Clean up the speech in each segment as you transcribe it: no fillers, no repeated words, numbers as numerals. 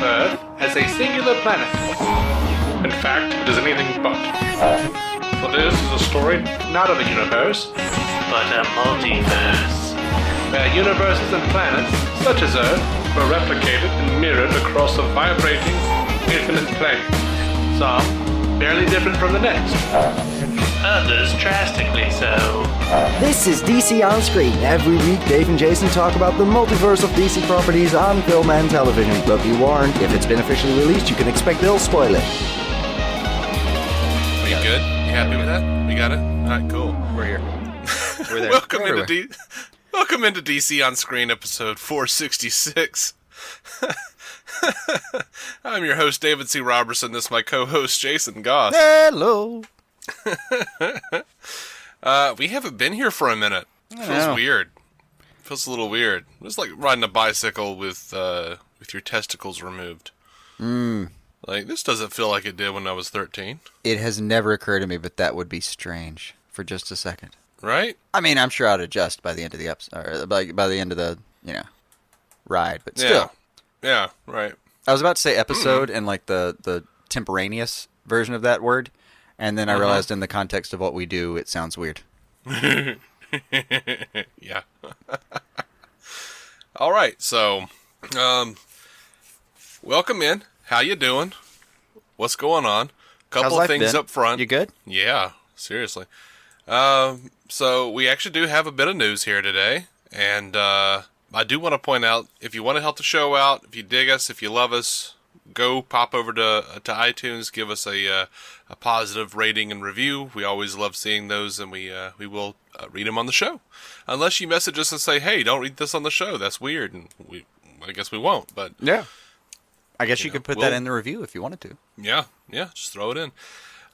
Earth as a singular planet. In fact, it is anything but. For this is a story not of a universe, but a multiverse, where universes and planets, such as Earth, were replicated and mirrored across a vibrating, infinite plane. Some barely different from the next. Others drastically so. This is DC On Screen. Every week, Dave and Jason talk about the multiverse of DC properties on film and television. But be warned, if it's been officially released, you can expect they'll spoil it. Are you good? You happy with that? We got it? Alright, cool. We're here. We're there. Welcome into DC On Screen, episode 466. I'm your host, David C. Robertson. This is my co-host, Jason Goss. Hello. We haven't been here for a minute. It feels weird. Feels a little weird. It's like riding a bicycle with your testicles removed. Like, this doesn't feel like it did when I was 13. It has never occurred to me, but that would be strange for just a second. Right? I mean, I'm sure I'd adjust by the end of the episode, or by the end of the, ride, but still. Yeah, right. I was about to say episode and like the temporaneous version of that word, and then I realized in the context of what we do, it sounds weird. Yeah. All right, so, welcome in. How you doing? What's going on? Couple of things up front. You good? Yeah, seriously. So we actually do have a bit of news here today, and I do want to point out, if you want to help the show out, if you dig us, if you love us, go pop over to iTunes, give us a positive rating and review. We always love seeing those, and we will read them on the show. Unless you message us and say, hey, don't read this on the show, that's weird, and I guess we won't, but... Yeah. I guess you could put that in the review if you wanted to. Yeah, just throw it in.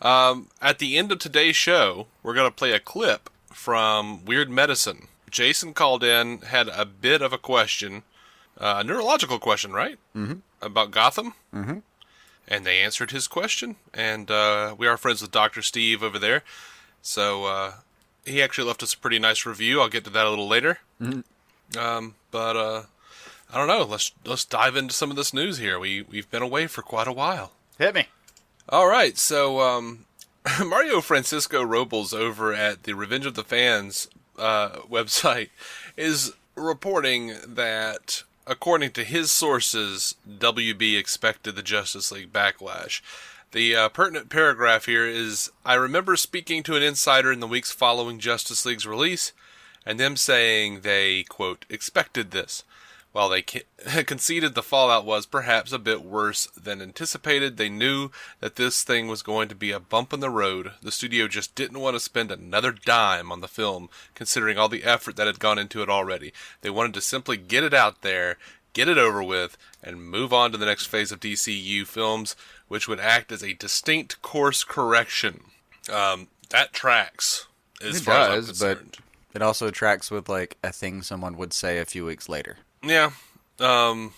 At the end of today's show, we're going to play a clip from Weird Medicine. Jason called in, had a bit of a question, a neurological question, right? Mm-hmm. About Gotham. Mm-hmm. And they answered his question, and we are friends with Dr. Steve over there. So he actually left us a pretty nice review. I'll get to that a little later. Mm-hmm. But I don't know. Let's dive into some of this news here. We've been away for quite a while. Hit me. All right, so Mario Francisco Robles over at the Revenge of the Fans website is reporting that, according to his sources, WB expected the Justice League Backlash. The pertinent paragraph here is, I remember speaking to an insider in the weeks following Justice League's release, and them saying they, quote, expected this. While they conceded the fallout was perhaps a bit worse than anticipated, they knew that this thing was going to be a bump in the road. The studio just didn't want to spend another dime on the film, considering all the effort that had gone into it already. They wanted to simply get it out there, get it over with, and move on to the next phase of DCU films, which would act as a distinct course correction. That tracks, as far as I'm concerned. But it also tracks with, like, a thing someone would say a few weeks later. Yeah. Well,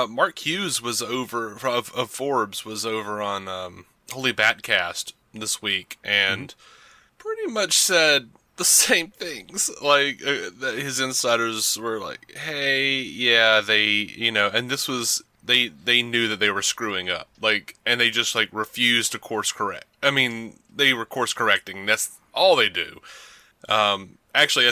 Mark Hughes was over, of Forbes, was over on Holy Batcast this week, and pretty much said the same things. Like, his insiders were like, hey, yeah, they, and this was, they knew that they were screwing up. Like, and they just, like, refused to course correct. I mean, they were course correcting. That's all they do. Actually,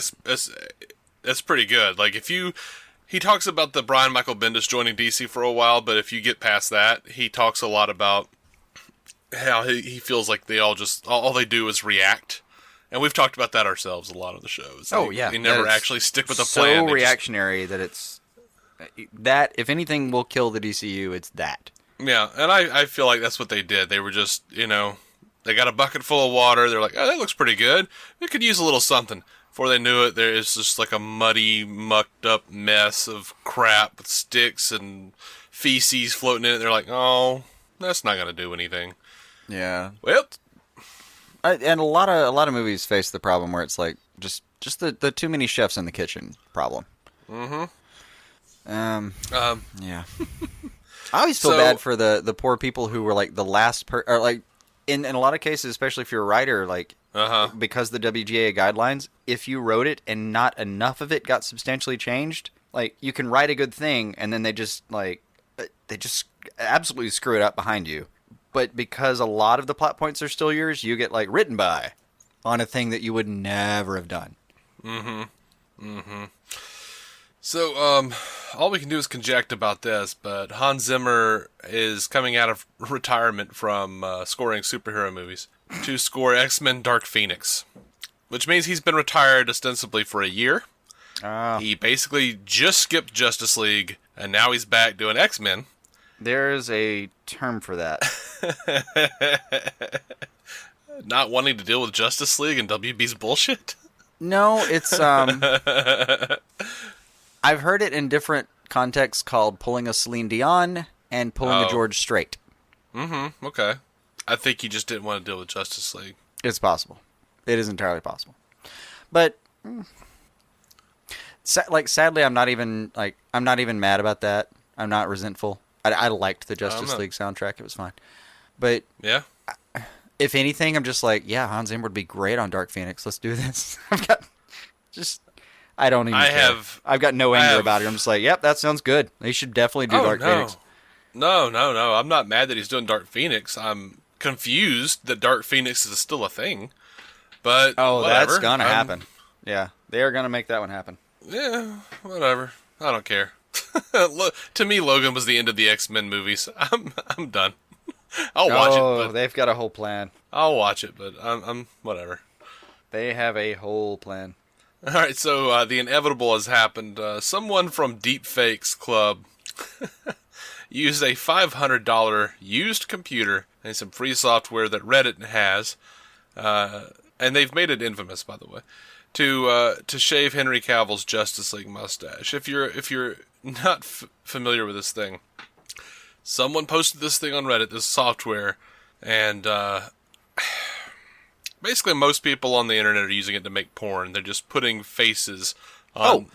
that's pretty good. Like, he talks about the Brian Michael Bendis joining DC for a while, but if you get past that, he talks a lot about how he feels like all they do is react. And we've talked about that ourselves a lot of the shows. They never actually stick with the plan. So reactionary that it's that, if anything will kill the DCU, it's that. Yeah, and I feel like that's what they did. They were just, they got a bucket full of water. They're like, oh, that looks pretty good. We could use a little something. Before they knew it, there is just like a muddy, mucked up mess of crap with sticks and feces floating in it. They're like, oh, that's not going to do anything. Yeah. Well, and a lot of movies face the problem where it's like just the too many chefs in the kitchen problem. Mm-hmm. Yeah. I always feel bad for the poor people who were like the last or like in a lot of cases, especially if you're a writer, like. Because the WGA guidelines, if you wrote it and not enough of it got substantially changed, like, you can write a good thing and then they just, like, they just absolutely screw it up behind you. But because a lot of the plot points are still yours, you get like written by on a thing that you would never have done. So, all we can do is conject about this, but Hans Zimmer is coming out of retirement from scoring superhero movies to score X-Men Dark Phoenix, which means he's been retired ostensibly for a year. He basically just skipped Justice League, and now he's back doing X-Men. There's a term for that. Not wanting to deal with Justice League and WB's bullshit? No, it's I've heard it in different contexts called pulling a Celine Dion and pulling a George Strait. Okay. I think he just didn't want to deal with Justice League. It's possible. It is entirely possible. But sadly, I'm not even mad about that. I'm not resentful. I liked the Justice League soundtrack. It was fine. But yeah, if anything, I'm just like, yeah, Hans Zimmer would be great on Dark Phoenix. Let's do this. I don't even care. I've got no anger about it. I'm just like, yep, that sounds good. They should definitely do Dark Phoenix. No. I'm not mad that he's doing Dark Phoenix. I'm confused that Dark Phoenix is still a thing. But whatever. That's gonna happen. Yeah, they are gonna make that one happen. Yeah, whatever. I don't care. To me, Logan was the end of the X-Men movies. I'm done. I'll watch it. But they've got a whole plan. I'll watch it, but I'm whatever. They have a whole plan. All right, so the inevitable has happened. Someone from DeepFakes Club used a $500 used computer and some free software that Reddit has, and they've made it infamous, by the way, to shave Henry Cavill's Justice League mustache. If you're not familiar with this thing, someone posted this thing on Reddit, this software, and basically most people on the internet are using it to make porn. They're just putting faces on,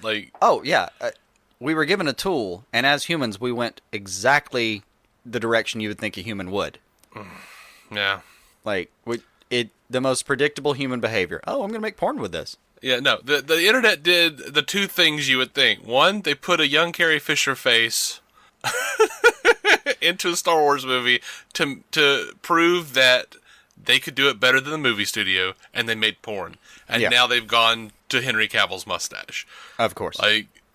we were given a tool, and as humans, we went exactly the direction you would think a human would. Yeah. The most predictable human behavior. Oh, I'm going to make porn with this. Yeah, no. The internet did the two things you would think. One, they put a young Carrie Fisher face into a Star Wars movie to prove that they could do it better than the movie studio, and they made porn. And now they've gone to Henry Cavill's mustache. Of course.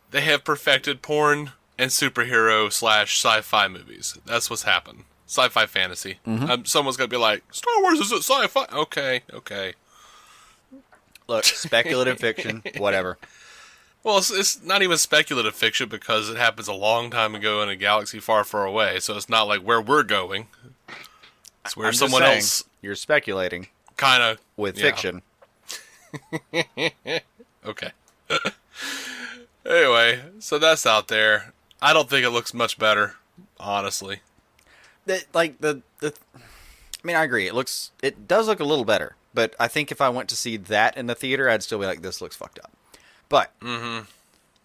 They have perfected porn and superhero / sci-fi movies. That's what's happened. Sci-fi fantasy. Someone's going to be like, Star Wars isn't sci-fi. Okay. Look, speculative fiction, whatever. Well, it's not even speculative fiction because it happens a long time ago in a galaxy far, far away. So it's not like where we're going. It's where someone else. You're speculating. Kind of. With fiction. Okay. Anyway, so that's out there. I don't think it looks much better, honestly. I agree. It does look a little better, but I think if I went to see that in the theater, I'd still be like, this looks fucked up. But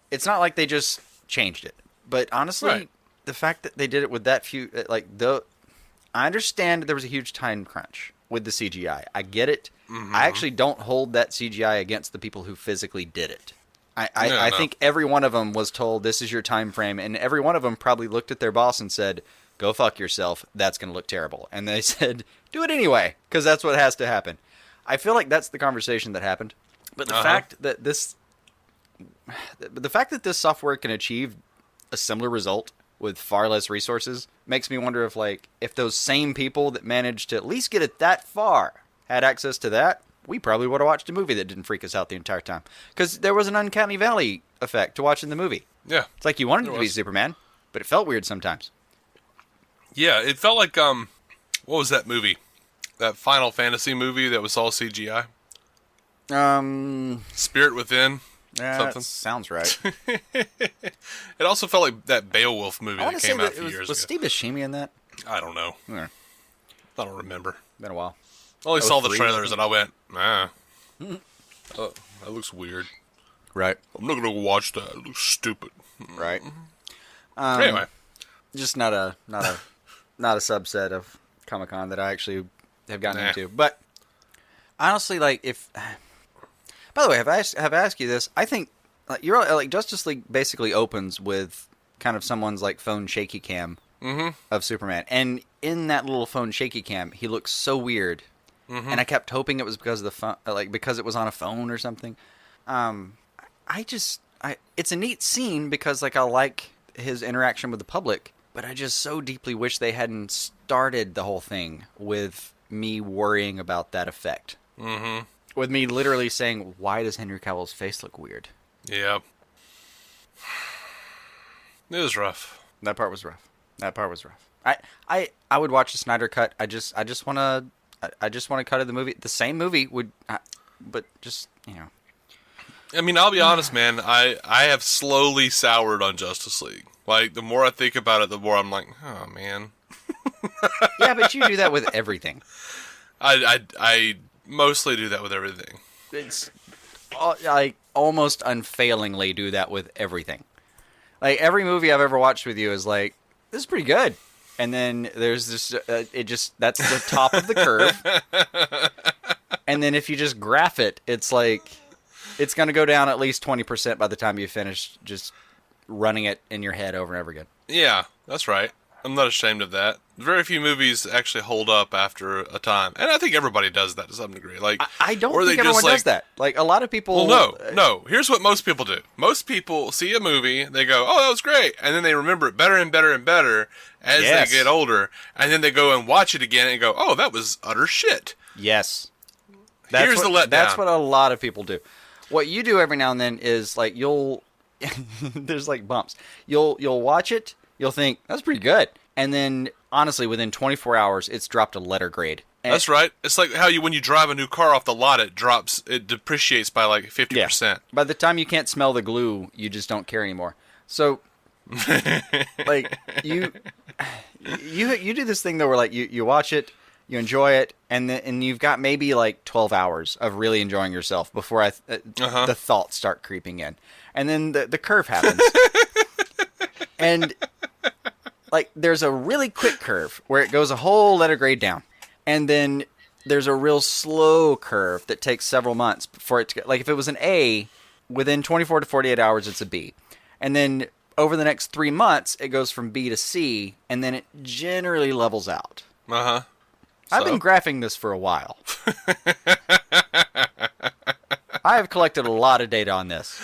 it's not like they just changed it. But honestly, the fact that they did it with that few, I understand there was a huge time crunch with the CGI. I get it. I actually don't hold that CGI against the people who physically did it. I think every one of them was told, this is your time frame, and every one of them probably looked at their boss and said, go fuck yourself, that's going to look terrible. And they said, do it anyway, because that's what has to happen. I feel like that's the conversation that happened. But the fact that this software can achieve a similar result with far less resources makes me wonder if those same people that managed to at least get it that far had access to that, we probably would have watched a movie that didn't freak us out the entire time. Because there was an Uncanny Valley effect to watching the movie. Yeah. It's like you wanted to be Superman, but it felt weird sometimes. Yeah, it felt like, what was that movie? That Final Fantasy movie that was all CGI? Spirit Within? Something. Sounds right. It also felt like that Beowulf movie that came out a few years ago. Was Steve Buscemi in that? I don't know. Yeah. I don't remember. Been a while. I only saw the trailers and I went, that looks weird. Right. I'm not going to watch that. It looks stupid. Right. Anyway. Just not a subset of Comic-Con that I actually have gotten into. But honestly, by the way, have I asked you this? I think you're Justice League basically opens with kind of someone's like phone shaky cam of Superman, and in that little phone shaky cam, he looks so weird, and I kept hoping it was because of the phone, like because it was on a phone or something. It's a neat scene because like I like his interaction with the public, but I just so deeply wish they hadn't started the whole thing with me worrying about that effect. Mm-hmm. With me literally saying, why does Henry Cavill's face look weird? Yeah. It was rough. That part was rough. I would watch the Snyder cut. I just want to cut of the movie. The same movie would, but just, you know. I mean, I'll be honest, man. I have slowly soured on Justice League. Like, the more I think about it, the more I'm like, oh, man. Yeah, but you do that with everything. I mostly do that with everything. I almost unfailingly do that with everything. Like, every movie I've ever watched with you is like, this is pretty good. And then there's this, that's the top of the curve. And then if you just graph it, it's like, it's going to go down at least 20% by the time you finish just running it in your head over and over again. Yeah, that's right. I'm not ashamed of that. Very few movies actually hold up after a time, and I think everybody does that to some degree. Like, I don't think everyone does that. Like, a lot of people. Well, no. Here's what most people do. Most people see a movie, they go, "Oh, that was great," and then they remember it better and better and better as they get older, and then they go and watch it again and go, "Oh, that was utter shit." Yes. Here's the letdown. That's what a lot of people do. What you do every now and then is like you'll there's like bumps. You'll watch it. You'll think, that's pretty good. And then, honestly, within 24 hours, it's dropped a letter grade. That's right. It's like how when you drive a new car off the lot, it depreciates by like 50%. Yeah. By the time you can't smell the glue, you just don't care anymore. So, like, you do this thing, though, where, like, you watch it, you enjoy it, and you've got maybe, like, 12 hours of really enjoying yourself before the thoughts start creeping in. And then the curve happens. And, like, there's a really quick curve where it goes a whole letter grade down. And then there's a real slow curve that takes several months for it to get... Like, if it was an A, within 24 to 48 hours, it's a B. And then over the next 3 months, it goes from B to C, and then it generally levels out. Uh-huh. I've been graphing this for a while. I have collected a lot of data on this.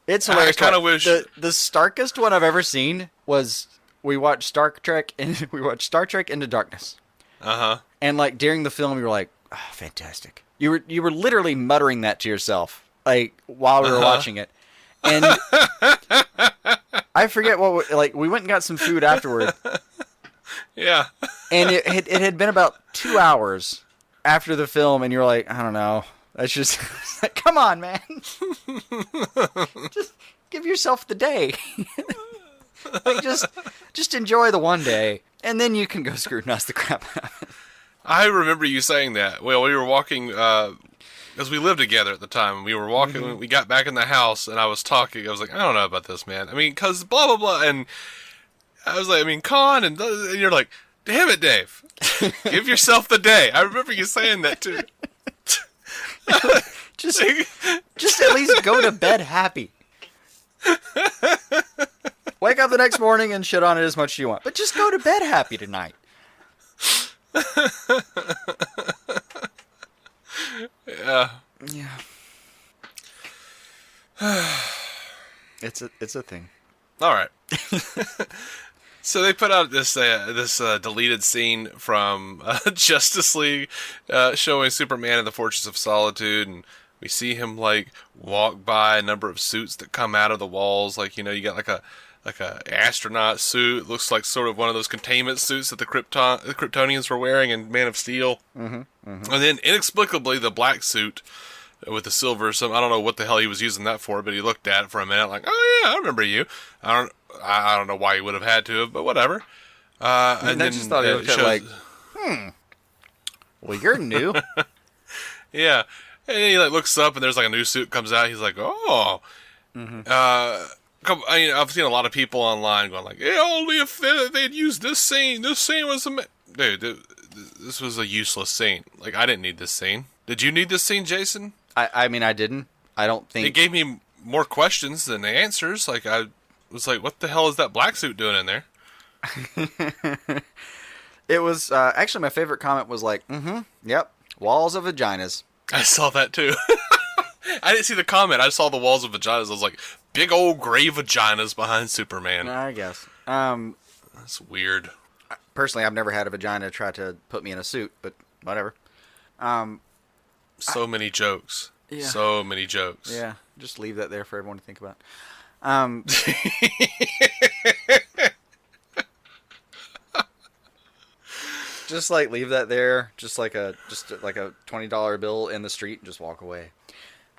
It's hilarious. I kind of wish the starkest one I've ever seen was we watched Star Trek Into Darkness. And like during the film, you were like, oh, "Fantastic!" You were literally muttering that to yourself, like while we were watching it. And I forget we went and got some food afterward. Yeah. And it had been about 2 hours after the film, and you were like, I don't know. That's just, like, come on, man. Just give yourself the day. Like, just enjoy the one day, and then you can go scrutinize the crap out of it. I remember you saying that. Well, we were walking, because we lived together at the time. We were walking, we got back in the house, and I was talking. I was like, I don't know about this, man. I mean, because blah, blah, blah. And I was like, I mean, con, and you're like, damn it, Dave. Give yourself the day. I remember you saying that, too. just at least go to bed happy. Wake up the next morning and shit on it as much as you want, but just go to bed happy tonight. Yeah. It's a thing. All right. So they put out this deleted scene from Justice League showing Superman in the Fortress of Solitude, and we see him like walk by a number of suits that come out of the walls. Like, you know, you got like a astronaut suit. Looks like sort of one of those containment suits that the Kryptonians were wearing in Man of Steel. And then inexplicably the black suit with the silver. I don't know what the hell he was using that for, but he looked at it for a minute like, oh yeah, I remember you. I don't know why he would have had to, but whatever. And then just thought he looked at like, well, you're new. Yeah. And then he like looks up and there's like a new suit comes out. He's like, oh. I've seen a lot of people online going like, yeah, only if they'd used this scene. This scene was dude, this was a useless scene. Like, I didn't need this scene. Did you need this scene, Jason? I mean, I didn't. I don't think... It gave me more questions than answers. Like, I was like, what the hell is that black suit doing in there? It was, actually my favorite comment was like, yep, walls of vaginas. I saw that too. I didn't see the comment. I saw the walls of vaginas. I was like, big old gray vaginas behind Superman. I guess. That's weird. Personally, I've never had a vagina try to put me in a suit, but whatever. So many jokes. Yeah. So many jokes. Yeah, just leave that there for everyone to think about. Just like leave that there, just like a $20 bill in the street, and just walk away.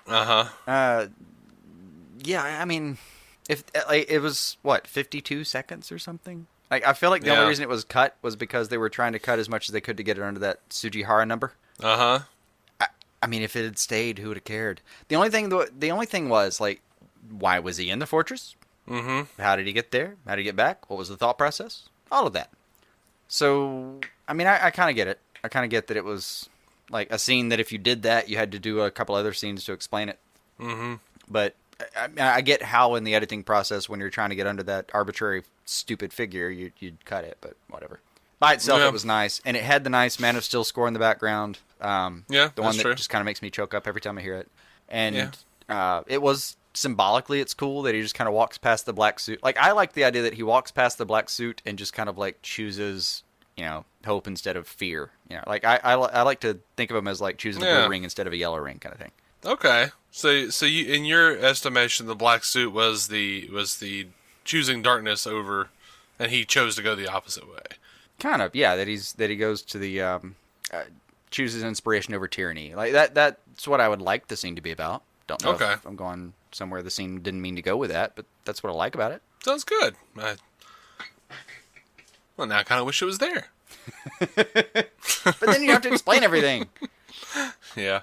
Yeah, I mean, if like, it was what 52 seconds or something. Like, I feel like the only reason it was cut was because they were trying to cut as much as they could to get it under that Sujihara number. I mean, if it had stayed, who would have cared? The only thing was, like, why was he in the fortress? How did he get there? How did he get back? What was the thought process? All of that. So, I mean, I kind of get it. I kind of get that it was, like, a scene that if you did that, you had to do a couple other scenes to explain it. But I get how in the editing process, when you're trying to get under that arbitrary, stupid figure, you'd cut it, but whatever. By itself, it was nice, and it had the nice Man of Steel score in the background. The one that just kind of makes me choke up every time I hear it. And it was symbolically, it's cool that he just kind of walks past the black suit. Like, I like the idea that he walks past the black suit and just kind of like chooses, hope instead of fear. Like I like to think of him as like choosing a blue ring instead of a yellow ring kind of thing. Okay, so you, in your estimation, the black suit was the choosing darkness over, and he chose to go the opposite way. Kind of, yeah. That he goes to the chooses inspiration over tyranny. Like that's what I would like the scene to be about. Don't know if I'm going somewhere the scene didn't mean to go with that, but that's what I like about it. Sounds good. Well, now I kind of wish it was there. But then you have to explain everything. Yeah.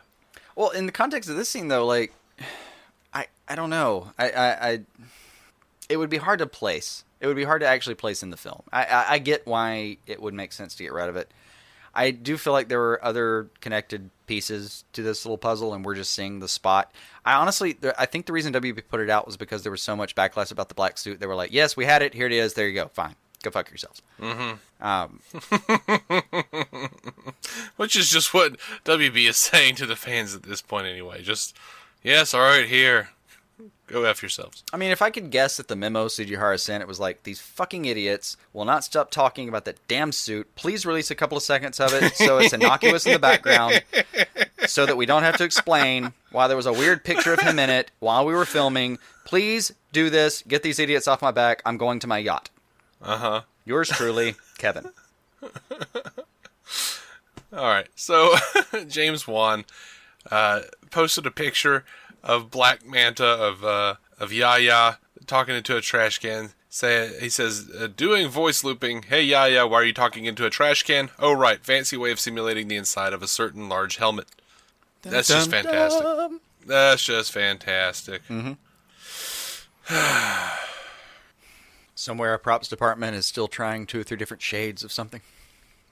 Well, in the context of this scene, though, like, I don't know. It would be hard to place. It would be hard to actually place in the film. I get why it would make sense to get rid of it. I do feel like there were other connected pieces to this little puzzle, and we're just seeing the spot. I think the reason WB put it out was because there was so much backlash about the black suit. They were like, yes, we had it. Here it is. There you go. Fine. Go fuck yourselves. Which is just what WB is saying to the fans at this point anyway. Just, yes, all right, here. Go F yourselves. I mean, if I could guess at the memo Sujihara sent, it was like, these fucking idiots will not stop talking about that damn suit. Please release a couple of seconds of it so it's innocuous in the background so that we don't have to explain why there was a weird picture of him in it while we were filming. Please do this. Get these idiots off my back. I'm going to my yacht. Yours truly, Kevin. All right. So James Wan posted a picture of Black Manta of Yaya talking into a trash can. He says, doing voice looping. Hey Yaya, why are you talking into a trash can? Oh right, fancy way of simulating the inside of a certain large helmet. That's just fantastic. That's just fantastic. Somewhere our props department is still trying 2 or 3 different shades of something.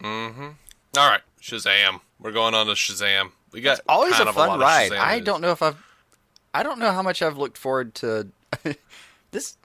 All right, Shazam. We're going on to Shazam. We got it's always kind a of fun lot ride. Of I don't know how much I've looked forward to this.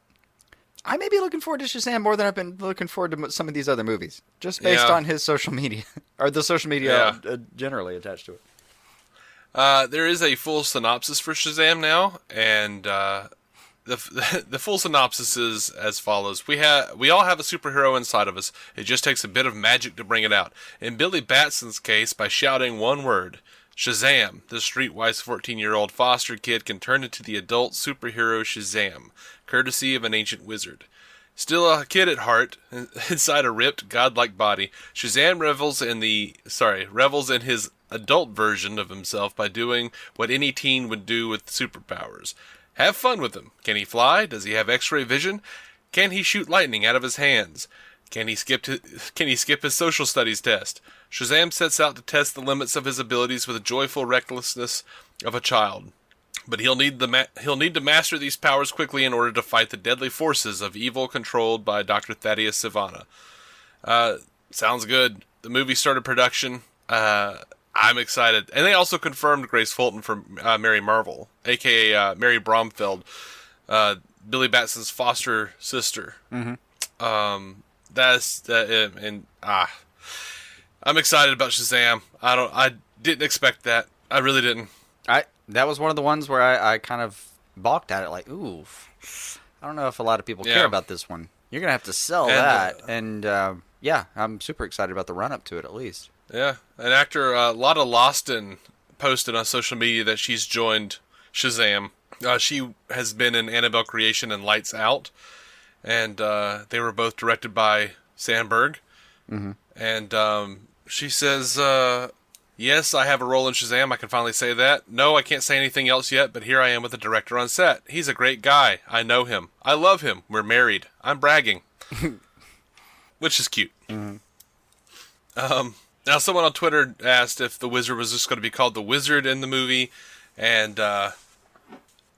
I may be looking forward to Shazam more than I've been looking forward to some of these other movies, just based on his social media or the social media generally attached to it. There is a full synopsis for Shazam now, and the full synopsis is as follows: We all have a superhero inside of us. It just takes a bit of magic to bring it out. In Billy Batson's case, by shouting one word, Shazam, the streetwise 14-year-old foster kid can turn into the adult superhero Shazam, courtesy of an ancient wizard. Still a kid at heart, inside a ripped, godlike body, Shazam revels in his adult version of himself by doing what any teen would do with superpowers. Have fun with him. Can he fly? Does he have X-ray vision? Can he shoot lightning out of his hands? Can he skip his social studies test? Shazam sets out to test the limits of his abilities with the joyful recklessness of a child. But he'll need to master these powers quickly in order to fight the deadly forces of evil controlled by Dr. Thaddeus Sivana. Sounds good. The movie started production I'm excited. And they also confirmed Grace Fulton for Mary Marvel, a.k.a. Mary Bromfield, Billy Batson's foster sister. Mm-hmm. I'm excited about Shazam. I didn't expect that. I really didn't. That was one of the ones where I kind of balked at it, like, ooh, I don't know if a lot of people care about this one. You're gonna have to sell that, and I'm super excited about the run up to it, at least. Yeah, and actor Lotta Losten posted on social media that she's joined Shazam. She has been in Annabelle Creation and Lights Out, and they were both directed by Sandberg. Mm-hmm. And she says, yes, I have a role in Shazam. I can finally say that. No, I can't say anything else yet, but here I am with the director on set. He's a great guy. I know him. I love him. We're married. I'm bragging. Which is cute. Mm-hmm. Now, someone on Twitter asked if the Wizard was just going to be called the Wizard in the movie, and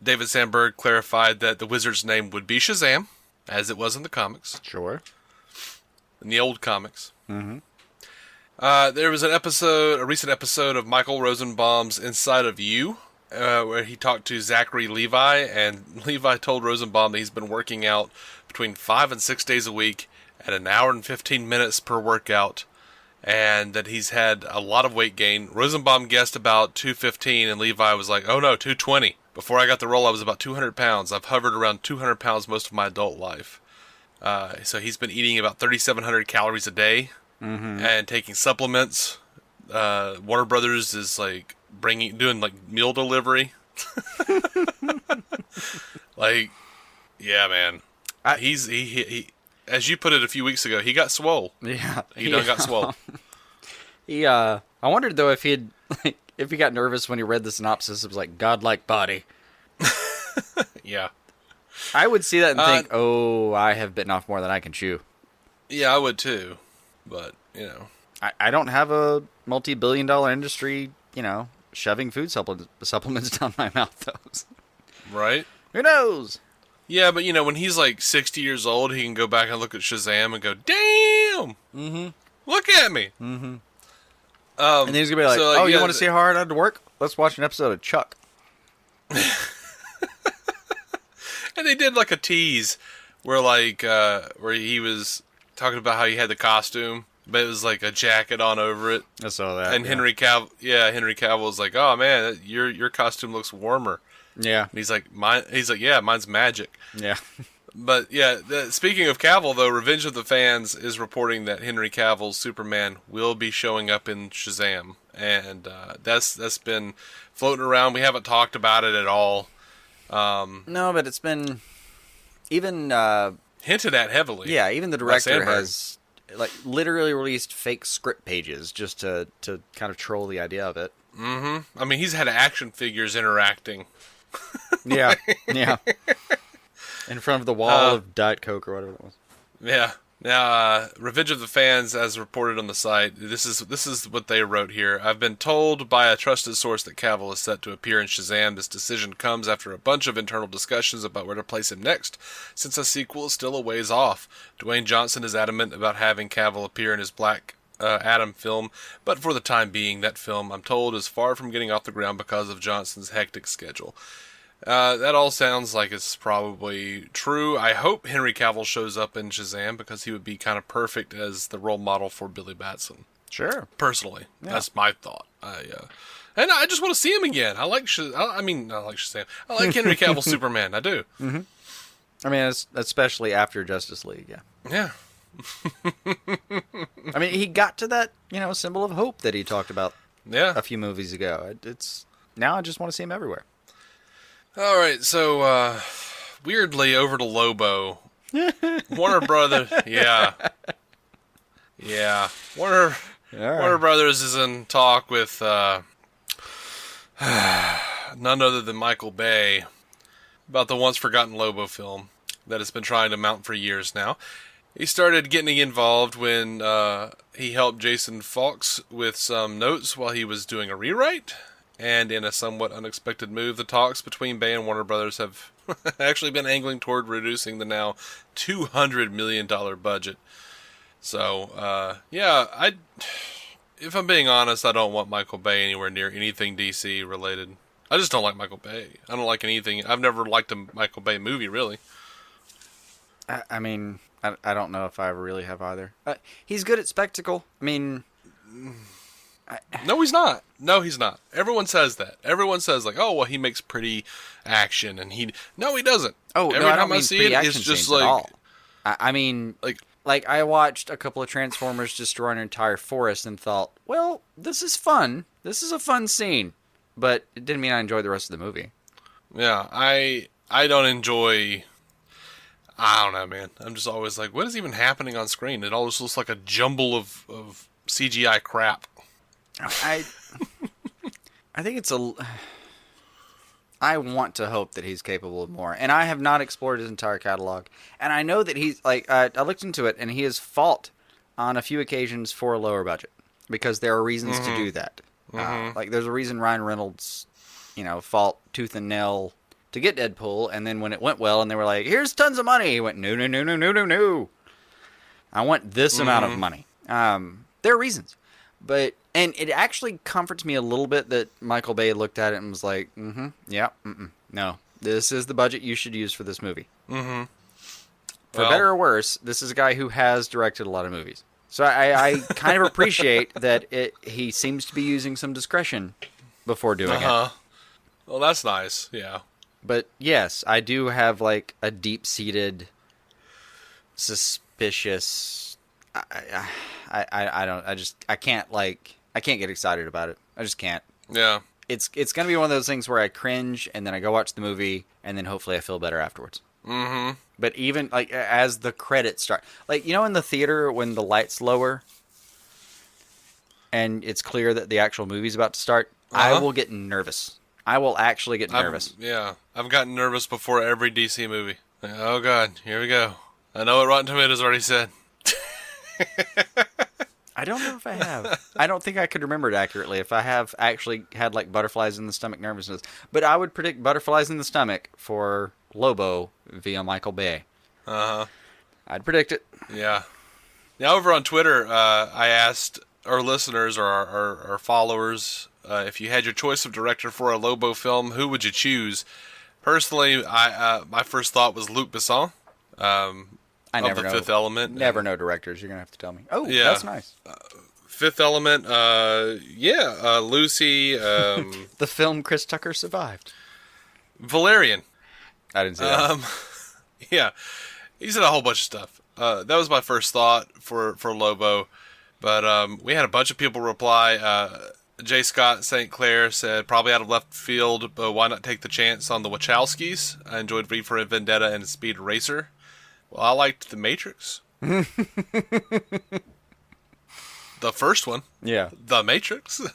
David Sandberg clarified that the Wizard's name would be Shazam, as it was in the comics. Sure. In the old comics. Mm-hmm. There was a recent episode of Michael Rosenbaum's Inside of You, where he talked to Zachary Levi, and Levi told Rosenbaum that he's been working out between 5 and 6 days a week at an hour and 15 minutes per workout, and that he's had a lot of weight gain. Rosenbaum guessed about 215, and Levi was like, oh no, 220. Before I got the role, I was about 200 pounds. I've hovered around 200 pounds most of my adult life. So he's been eating about 3,700 calories a day, and taking supplements. Warner Brothers is like doing like meal delivery. Like, yeah, man. He as you put it a few weeks ago, he got swole. Yeah, he done got swole. I wondered though if he got nervous when he read the synopsis. It was like godlike body. Yeah, I would see that and think, oh, I have bitten off more than I can chew. Yeah, I would too. But I don't have a multi-billion-dollar industry, shoving food supplements down my mouth. Though, right? Who knows? Yeah, but when he's like 60 years old, he can go back and look at Shazam and go, "Damn, look at me." Mm-hmm. And then he's gonna be like, "Oh, you want to see how hard I had to work? Let's watch an episode of Chuck." And they did like a tease where where he was talking about how he had the costume, but it was like a jacket on over it. I saw that. And Henry Cavill was like, "Oh man, your costume looks warmer." Yeah. And he's like, "Yeah, mine's magic." Yeah. But yeah, speaking of Cavill though, Revenge of the Fans is reporting that Henry Cavill's Superman will be showing up in Shazam, and that's been floating around. We haven't talked about it at all. No, but it's been even hinted at heavily. Yeah, even the director has literally released fake script pages just to kind of troll the idea of it. Mm-hmm. I mean, he's had action figures interacting. Yeah, yeah. In front of the wall of Diet Coke or whatever it was. Yeah. Now, Revenge of the Fans, as reported on the site, this is what they wrote here. I've been told by a trusted source that Cavill is set to appear in Shazam. This decision comes after a bunch of internal discussions about where to place him next, since a sequel is still a ways off. Dwayne Johnson is adamant about having Cavill appear in his Black Adam film, but for the time being, that film, I'm told, is far from getting off the ground because of Johnson's hectic schedule. That all sounds like it's probably true. I hope Henry Cavill shows up in Shazam because he would be kind of perfect as the role model for Billy Batson. Sure. Personally, that's my thought. And I just want to see him again. I like Shazam. I like Henry Cavill Superman. I do. Mm-hmm. I mean, especially after Justice League. Yeah. Yeah. I mean, he got to that symbol of hope that he talked about. Yeah. A few movies ago. It's now I just want to see him everywhere. All right, so weirdly over to Lobo. Warner Brothers, yeah. Warner Brothers is in talk with none other than Michael Bay about the once forgotten Lobo film that has been trying to mount for years now. He started getting involved when he helped Jason Fox with some notes while he was doing a rewrite. And in a somewhat unexpected move, the talks between Bay and Warner Brothers have actually been angling toward reducing the now $200 million budget. So, if I'm being honest, I don't want Michael Bay anywhere near anything DC related. I just don't like Michael Bay. I don't like anything. I've never liked a Michael Bay movie, really. I mean, I don't know if I ever really have either. He's good at spectacle. I mean... No, he's not. No, he's not. Everyone says that. Everyone says, like, oh, well, he makes pretty action, and he... No, he doesn't. Oh, Every no, I time don't mean see pretty it, action it's just scenes like... at all. I mean, like, I watched a couple of Transformers destroy an entire forest and thought, well, this is fun. This is a fun scene. But it didn't mean I enjoyed the rest of the movie. yeah, I don't enjoy... I don't know, man. I'm just always like, what is even happening on screen? It always looks like a jumble of CGI crap. I think it's I want to hope that he's capable of more. And I have not explored his entire catalog. And I know that he's, like, I looked into it, and he has fought on a few occasions for a lower budget. Because there are reasons to do that. Like, there's a reason Ryan Reynolds, fought tooth and nail to get Deadpool, and then when it went well, and they were like, here's tons of money, he went, no, no, no, no, no, no, no. I want this amount of money. There are reasons. And it actually comforts me a little bit that Michael Bay looked at it and was like, no, this is the budget you should use for this movie. For better or worse, this is a guy who has directed a lot of movies. So I kind of appreciate that he seems to be using some discretion before doing it. Well, that's nice, yeah. But yes, I do have like a deep-seated, suspicious. I can't get excited about it. I just can't. Yeah. It's gonna be one of those things where I cringe and then I go watch the movie and then hopefully I feel better afterwards. Mm-hmm. But even like as the credits start, like in the theater when the lights lower and it's clear that the actual movie's about to start, I will get nervous. I will actually get nervous. I've gotten nervous before every DC movie. Like, oh God, here we go. I know what Rotten Tomatoes already said. I don't know if I have. I don't think I could remember it accurately if I have actually had like butterflies in the stomach nervousness. But I would predict butterflies in the stomach for Lobo via Michael Bay. I'd predict it. Yeah. Now over on Twitter, I asked our listeners or our followers if you had your choice of director for a Lobo film, who would you choose? Personally, my first thought was Luc Besson. I never know. Fifth Element. Never know directors. You're going to have to tell me. Oh, yeah. That's nice. Fifth Element, Lucy. The film Chris Tucker survived. Valerian. I didn't see that. Yeah. He said a whole bunch of stuff. That was my first thought for Lobo. But we had a bunch of people reply. J. Scott St. Clair said, probably out of left field, but why not take the chance on the Wachowskis? I enjoyed V for Vendetta and Speed Racer. Well, I liked The Matrix. The first one. Yeah. The Matrix. 2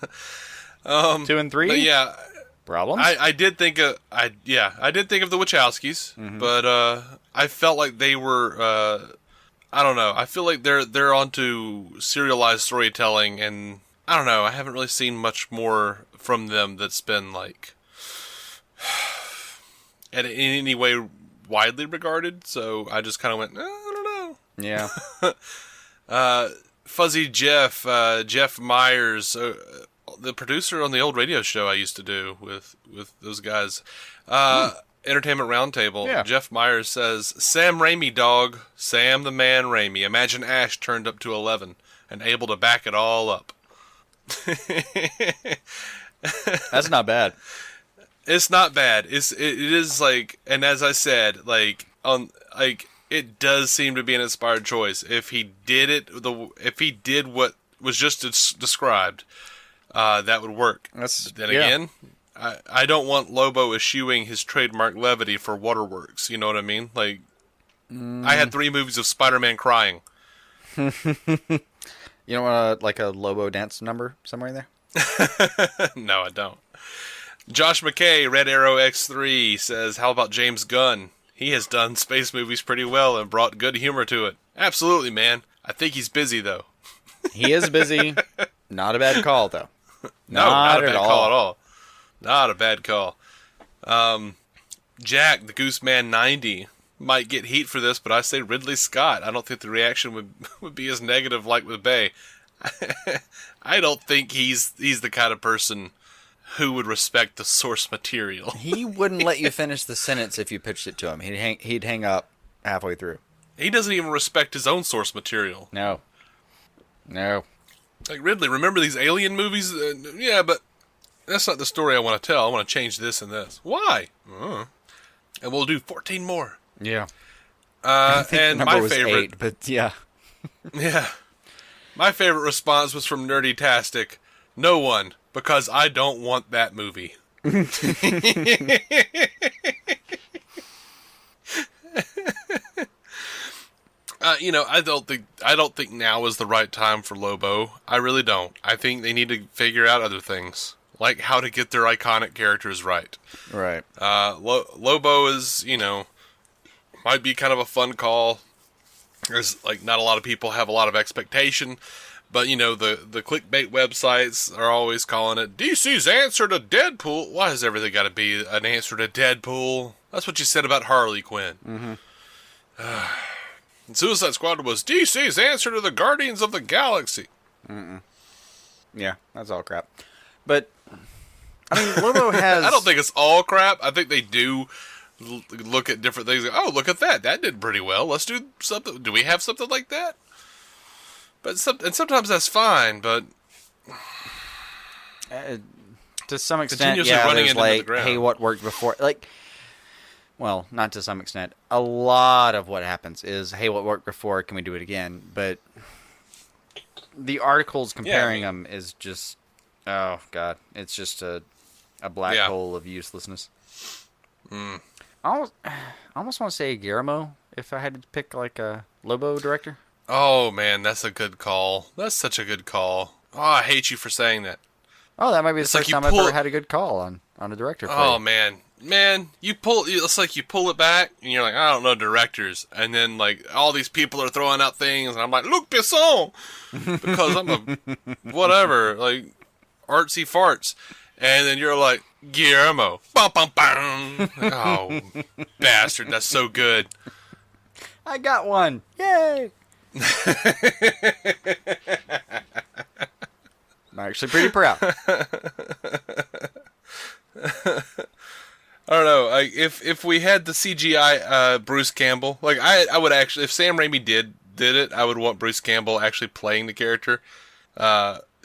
and 3? But yeah. Problems? I did think of the Wachowskis, but I felt like they were I don't know. I feel like they're onto serialized storytelling, and I don't know. I haven't really seen much more from them that's been like in any way widely regarded. So I just kind of went, I don't know. Yeah. Fuzzy Jeff, Jeff Myers, the producer on the old radio show I used to do with those guys. Entertainment Roundtable. Yeah. Jeff Myers says, Sam Raimi, dog. Sam the Man Raimi. Imagine Ash turned up to 11 and able to back it all up. That's not bad. It's not bad. It is like, and as I said, it does seem to be an inspired choice. If he did what was just described, that would work. Again, I don't want Lobo eschewing his trademark levity for Waterworks. You know what I mean? Like, I had 3 movies of Spider-Man crying. You don't want like a Lobo dance number somewhere in there? No, I don't. Josh McKay, Red Arrow X3, says, how about James Gunn? He has done space movies pretty well and brought good humor to it. Absolutely, man. I think he's busy, though. He is busy. Not a bad call, though. Not a bad call at all. Not a bad call. Jack, the Gooseman 90, might get heat for this, but I say Ridley Scott. I don't think the reaction would be as negative like with Bay. I don't think he's the kind of person who would respect the source material. He wouldn't let you finish the sentence if you pitched it to him. He'd hang up halfway through. He doesn't even respect his own source material. No. Like, Ridley, remember these alien movies? Yeah, but that's not the story I want to tell. I want to change this and this. Why? And we'll do 14 more. Yeah. And my was favorite... 8, but yeah. Yeah. My favorite response was from Nerdy-tastic. No one, because I don't want that movie. I don't think now is the right time for Lobo. I really don't. I think they need to figure out other things, like how to get their iconic characters right. Right. Lobo is, might be kind of a fun call. There's not a lot of people have a lot of expectation, but the clickbait websites are always calling it DC's answer to Deadpool. Why has everything got to be an answer to Deadpool? That's what you said about Harley Quinn. Mm-hmm. Suicide Squad was DC's answer to the Guardians of the Galaxy. Yeah, that's all crap. But I mean, Lobo has. I don't think it's all crap. I think they do look at different things. Oh, look at that! That did pretty well. Let's do something. Do we have something like that? But sometimes that's fine. But to some extent, yeah, there's hey, what worked before? Well, not to some extent. A lot of what happens is, hey, what worked before? Can we do it again? But the articles comparing them is just, oh god, it's just a black hole of uselessness. I almost want to say Guillermo if I had to pick a Lobo director. Oh man, that's a good call. That's such a good call. Oh, I hate you for saying that. Oh, that might be the first time I've ever had a good call on a director. Oh man, it's like you pull it back and you're like, I don't know directors, and then all these people are throwing out things, and I'm like, Luc Besson, because I'm a whatever, artsy farts, and then you're like, Guillermo, bum bum bum. Oh, bastard, that's so good. I got one, yay! I'm actually pretty proud. I don't know. If we had the CGI Bruce Campbell, I would actually, if Sam Raimi did it, I would want Bruce Campbell actually playing the character,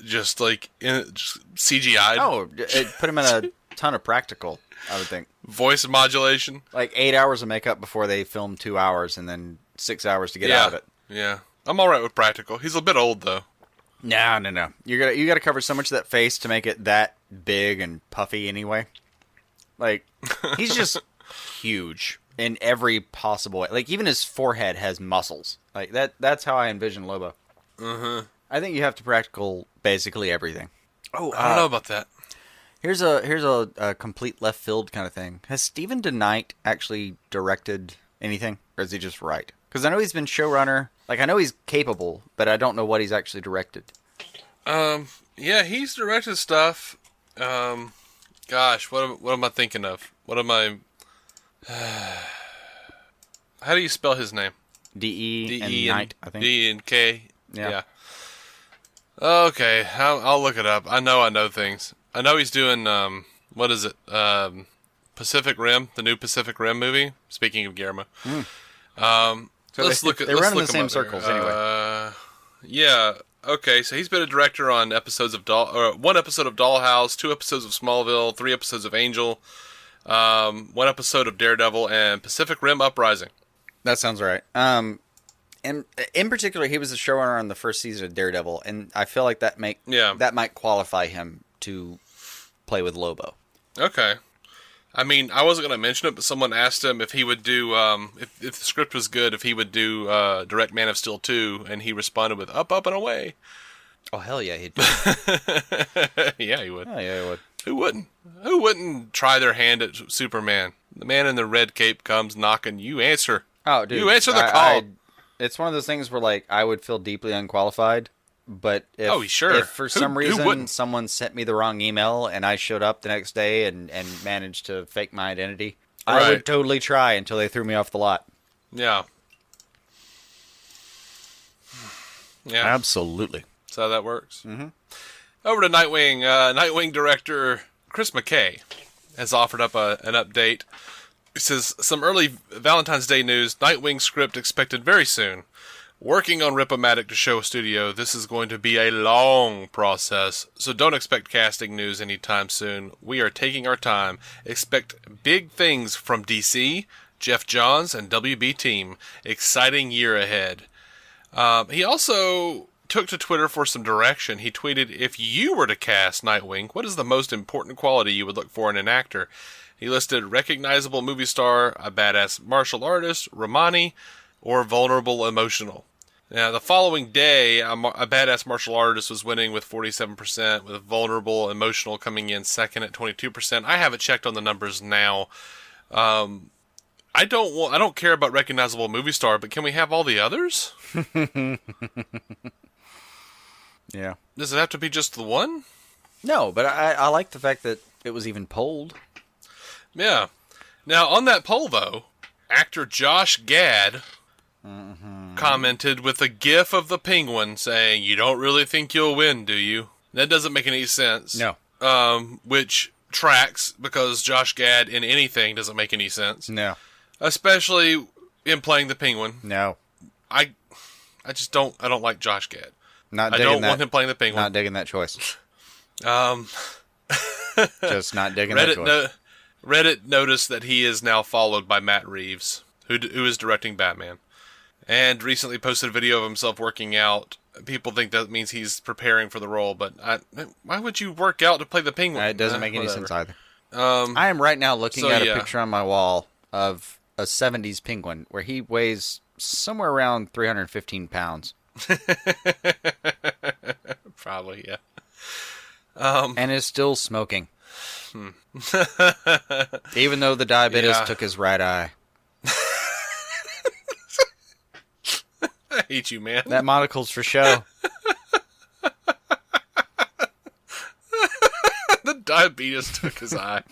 just CGI. Oh, it put him in a ton of practical. I would think voice modulation, 8 hours of makeup before they filmed 2 hours, and then 6 hours to get out of it. Yeah, I'm all right with practical. He's a bit old though. No. You gotta cover so much of that face to make it that big and puffy anyway. He's just huge in every possible way. Even his forehead has muscles. That's how I envision Lobo. Mm-hmm. I think you have to practical basically everything. Oh, I don't know about that. Here's a complete left field kind of thing. Has Stephen DeKnight actually directed anything, or is he just write? Because I know he's been showrunner. I know he's capable, but I don't know what he's actually directed. Yeah, he's directed stuff. Gosh, what am I thinking of? What am I? How do you spell his name? D-E and Knight, I think. D and K. Yeah. Okay, I'll look it up. I know things. I know he's doing what is it? Pacific Rim, the new Pacific Rim movie. Speaking of Guillermo. So they run in the same circles anyway. Yeah. Okay, so he's been a director on one episode of Dollhouse, 2 episodes of Smallville, 3 episodes of Angel, 1 episode of Daredevil, and Pacific Rim Uprising. That sounds right. And in particular, he was the showrunner on the first season of Daredevil, and I feel like that might qualify him to play with Lobo. Okay. I mean, I wasn't going to mention it, but someone asked him if he would do, if the script was good, if he would do direct Man of Steel 2, and he responded with Up, Up, and Away. Oh, hell yeah, he'd do it. Yeah, he would. Oh, yeah, he would. Who wouldn't? Who wouldn't try their hand at Superman? The man in the red cape comes knocking. You answer. Oh, dude. You answer the call. It's one of those things where, I would feel deeply unqualified. But if for some reason someone sent me the wrong email and I showed up the next day and managed to fake my identity, I would totally try until they threw me off the lot. Yeah. Yeah. Absolutely. That's how that works. Mm-hmm. Over to Nightwing. Nightwing director Chris McKay has offered up an update. He says, some early Valentine's Day news. Nightwing script expected very soon. Working on Rip-O-Matic to show a studio. This is going to be a long process, so don't expect casting news anytime soon. We are taking our time. Expect big things from DC, Jeff Johns, and WB team. Exciting year ahead. He also took to Twitter for some direction. He tweeted, if you were to cast Nightwing, what is the most important quality you would look for in an actor? He listed recognizable movie star, a badass martial artist, Romani, or vulnerable emotional. Now, the following day, a badass martial artist was winning with 47%, with vulnerable emotional coming in second at 22%. I haven't checked on the numbers now. I don't care about recognizable movie star, but can we have all the others? Yeah. Does it have to be just the one? No, but I like the fact that it was even polled. Yeah. Now, on that poll, though, actor Josh Gad commented with a gif of the penguin saying, you don't really think you'll win, do you? That doesn't make any sense. No. Which tracks, because Josh Gad in anything doesn't make any sense. No. Especially in playing the penguin. No. I just don't like Josh Gad. Not I digging don't want him playing the penguin. Not digging that choice. Just not digging that choice. Reddit noticed that he is now followed by Matt Reeves, who is directing Batman, and recently posted a video of himself working out. People think that means he's preparing for the role, but why would you work out to play the penguin? It doesn't make any sense either. I am right now looking at a picture on my wall of a 70s penguin where he weighs somewhere around 315 pounds. Probably, yeah. And is still smoking. Even though the diabetes took his right eye. I hate you, man. That monocle's for show. The diabetes took his eye.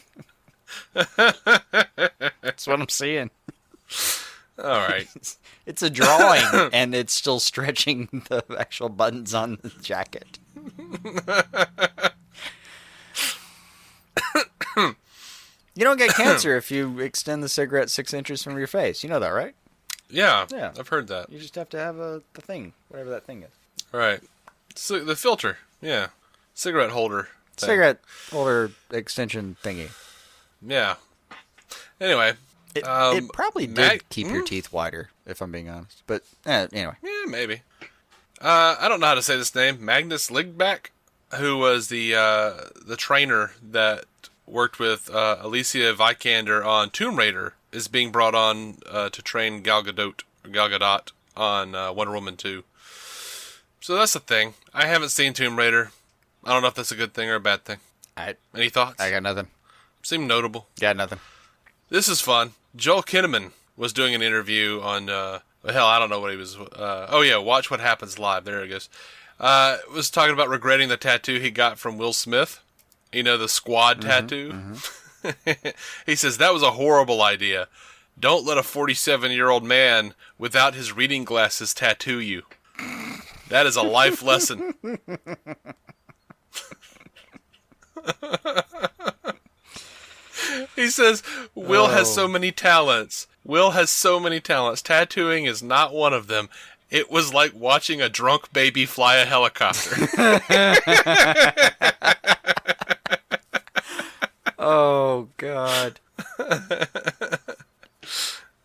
That's what I'm seeing. All right. It's a drawing, and it's still stretching the actual buttons on the jacket. You don't get cancer if you extend the cigarette 6 inches from your face. You know that, right? Yeah, Yeah. I've heard that. You just have to have the thing, whatever that thing is. Right. So the filter, yeah. Cigarette holder thing. Cigarette holder extension thingy. Yeah. Anyway. It probably did keep your teeth whiter, if I'm being honest. But anyway. Yeah, maybe. I don't know how to say this name. Magnus Ligback, who was the trainer that worked with Alicia Vikander on Tomb Raider, is being brought on to train Gal Gadot on Wonder Woman 2. So that's the thing. I haven't seen Tomb Raider. I don't know if that's a good thing or a bad thing. Any thoughts? I got nothing. Seemed notable. Got nothing. This is fun. Joel Kinnaman was doing an interview on, I don't know what he was, Watch What Happens Live. There it goes. Was talking about regretting the tattoo he got from Will Smith. You know, the squad tattoo? Mm-hmm. He says, that was a horrible idea. Don't let a 47-year-old man without his reading glasses tattoo you. That is a life lesson. He says, Will has so many talents. Will has so many talents. Tattooing is not one of them. It was like watching a drunk baby fly a helicopter. Oh, God.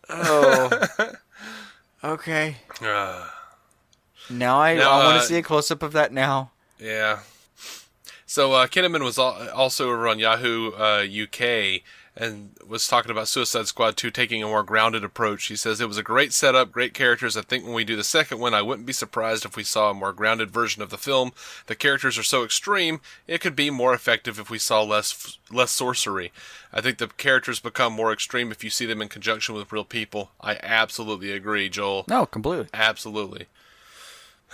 Oh. Okay. Now I want to see a close-up of that now. Yeah. So Kinnaman was also over on Yahoo UK and was talking about Suicide Squad 2 taking a more grounded approach. He says, it was a great setup, great characters. I think when we do the second one, I wouldn't be surprised if we saw a more grounded version of the film. The characters are so extreme, it could be more effective if we saw less sorcery. I think the characters become more extreme if you see them in conjunction with real people. I absolutely agree, Joel. No, completely. Absolutely.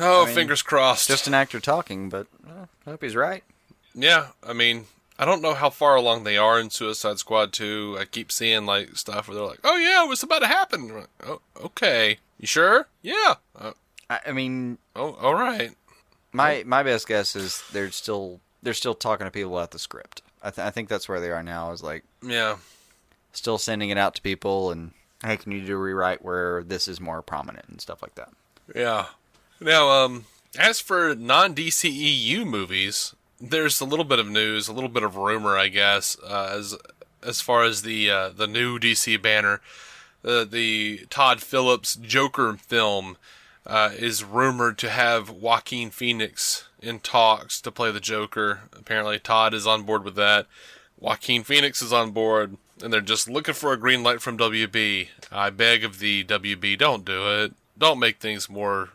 Oh, I mean, fingers crossed. Just an actor talking, but I hope he's right. Yeah, I mean, I don't know how far along they are in Suicide Squad 2. I keep seeing like stuff where they're like, "Oh yeah, it was about to happen." Like, oh, okay, you sure? Yeah. I mean, oh, all right. My best guess is they're still talking to people about the script. I think that's where they are now. Is like still sending it out to people and hey, can you do a rewrite where this is more prominent and stuff like that. Yeah. Now, as for non-DCEU movies, there's a little bit of news, a little bit of rumor, I guess, as far as the new DC banner. The Todd Phillips Joker film is rumored to have Joaquin Phoenix in talks to play the Joker. Apparently Todd is on board with that. Joaquin Phoenix is on board, and they're just looking for a green light from WB. I beg of the WB, don't do it. Don't make things more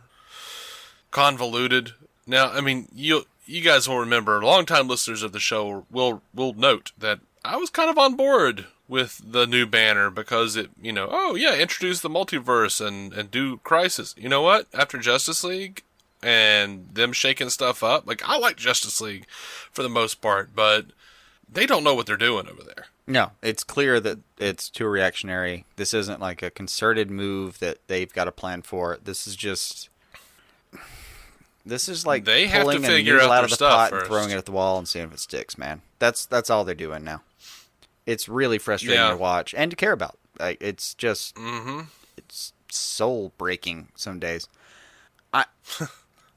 convoluted. Now, I mean, you guys will remember, longtime listeners of the show will note that I was kind of on board with the new banner because it, introduce the multiverse and do Crisis. You know what? After Justice League and them shaking stuff up, like, I like Justice League for the most part, but they don't know what they're doing over there. No, it's clear that it's too reactionary. This isn't like a concerted move that they've got a plan for. This is like they have pulling to a figure noodle out out their of the stuff pot first. and throwing it at the wall and seeing if it sticks, man. That's all they're doing now. It's really frustrating to watch and to care about. Like, it's just it's soul breaking some days.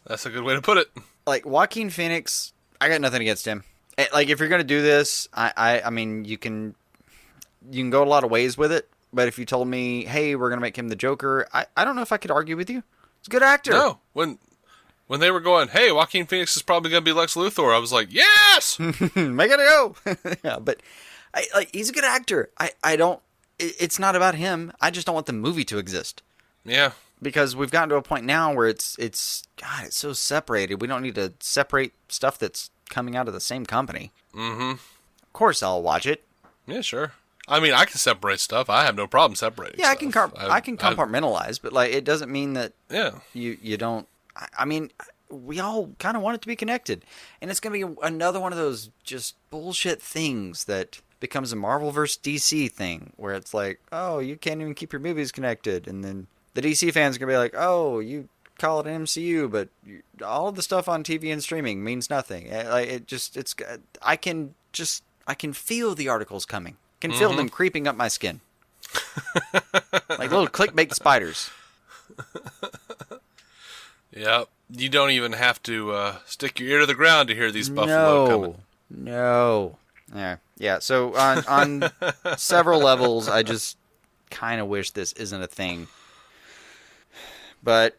That's a good way to put it. Like, Joaquin Phoenix, I got nothing against him. Like, if you're gonna do this, I mean, you can go a lot of ways with it. But if you told me, hey, we're gonna make him the Joker, I don't know if I could argue with you. He's a good actor. No, when they were going, hey, Joaquin Phoenix is probably gonna be Lex Luthor, I was like, yes, make it go. Yeah, but he's a good actor. I don't. It's not about him. I just don't want the movie to exist. Yeah. Because we've gotten to a point now where it's God, it's so separated. We don't need to separate stuff that's coming out of the same company. Mm-hmm. Of course, I'll watch it. Yeah, sure. I mean, I can separate stuff. I have no problem separating. Yeah, stuff. I can compartmentalize, but like, it doesn't mean that you don't. I mean, we all kind of want it to be connected, and it's gonna be another one of those just bullshit things that becomes a Marvel vs. DC thing, where it's like, oh, you can't even keep your movies connected, and then the DC fans are gonna be like, oh, you call it an MCU, but all of the stuff on TV and streaming means nothing. Like, I can feel the articles coming. I can feel them creeping up my skin. Like little clickbait spiders. Yep. You don't even have to stick your ear to the ground to hear these buffalo coming. No. Yeah. So on several levels, I just kind of wish this isn't a thing. But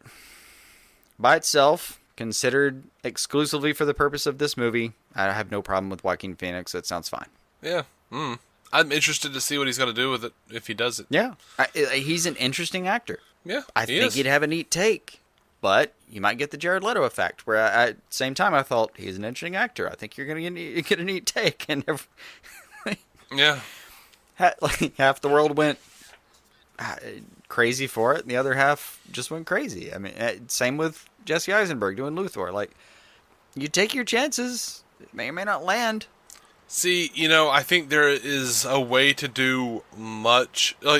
by itself, considered exclusively for the purpose of this movie, I have no problem with Joaquin Phoenix. That sounds fine. Yeah. I'm interested to see what he's going to do with it if he does it. Yeah. He's an interesting actor. Yeah, I think he'd have a neat take. But you might get the Jared Leto effect, where at the same time I thought he's an interesting actor. I think you're going to get a neat take. And yeah. Like, half the world went crazy for it, and the other half just went crazy. I mean, same with Jesse Eisenberg doing Luthor. Like, you take your chances. It may or may not land. See, I think there is a way to do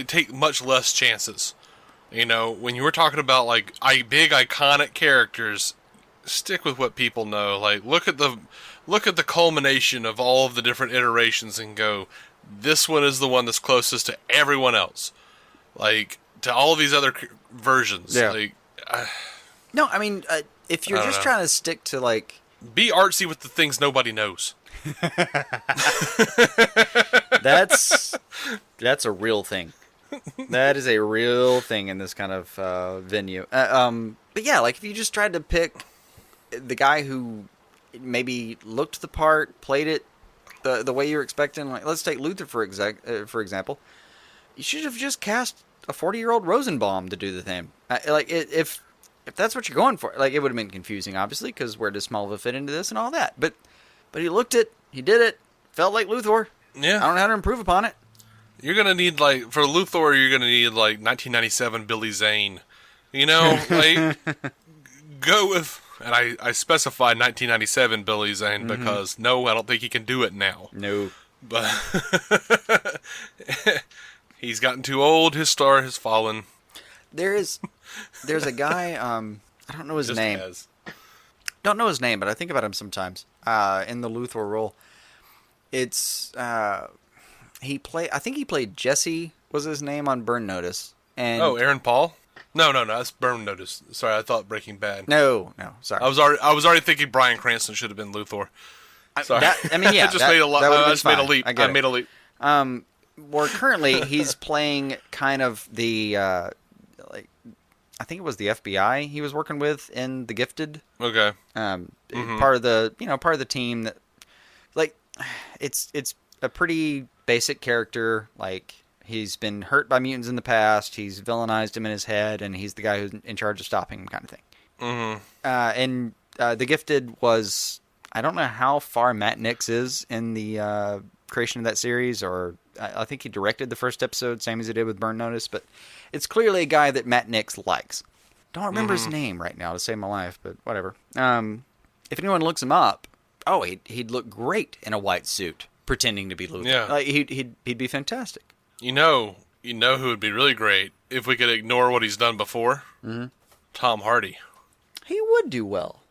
take much less chances. When you were talking about, like, big iconic characters, stick with what people know. Like, look at the culmination of all of the different iterations and go, this one is the one that's closest to everyone else. Like, to all of these other versions. Yeah. Like, no, I mean, if you're just trying to stick to, like... Be artsy with the things nobody knows. That's a real thing. That is a real thing in this kind of venue. But yeah, like, if you just tried to pick the guy who maybe looked the part, played it the way you're expecting, like, let's take Luther for example. You should have just cast a 40-year-old Rosenbaum to do the thing. If that's what you're going for, like, it would have been confusing, obviously, because where does Smallville fit into this and all that. But he looked it, he did it, felt like Luthor. Yeah. I don't know how to improve upon it. You're going to need, like, for Luthor, you're going to need, like, 1997 Billy Zane. Like, go with, and I specified 1997 Billy Zane because, no, I don't think he can do it now. No. But he's gotten too old, his star has fallen. There's a guy, I don't know his name. don't know his name, but I think about him sometimes. In the Luthor role, it's I think he played Jesse. Was his name on Burn Notice? And Aaron Paul? No, that's Burn Notice. Sorry, I thought Breaking Bad. No, sorry. I was already thinking Bryan Cranston should have been Luthor. Sorry. Yeah, I just made a leap. I made a leap. Well, currently he's playing kind of the I think it was the FBI he was working with in The Gifted. Okay. Part of the team that, like, it's a pretty basic character. Like, he's been hurt by mutants in the past. He's villainized him in his head, and he's the guy who's in charge of stopping him, kind of thing. And The Gifted was, I don't know how far Matt Nix is in the creation of that series, or I think he directed the first episode, same as he did with Burn Notice, but it's clearly a guy that Matt Nix likes. Don't remember his name right now to save my life, but whatever. If anyone looks him up, he'd look great in a white suit, pretending to be Luthor. Yeah. Like, he'd be fantastic. You know who would be really great if we could ignore what he's done before? Mm-hmm. Tom Hardy. He would do well.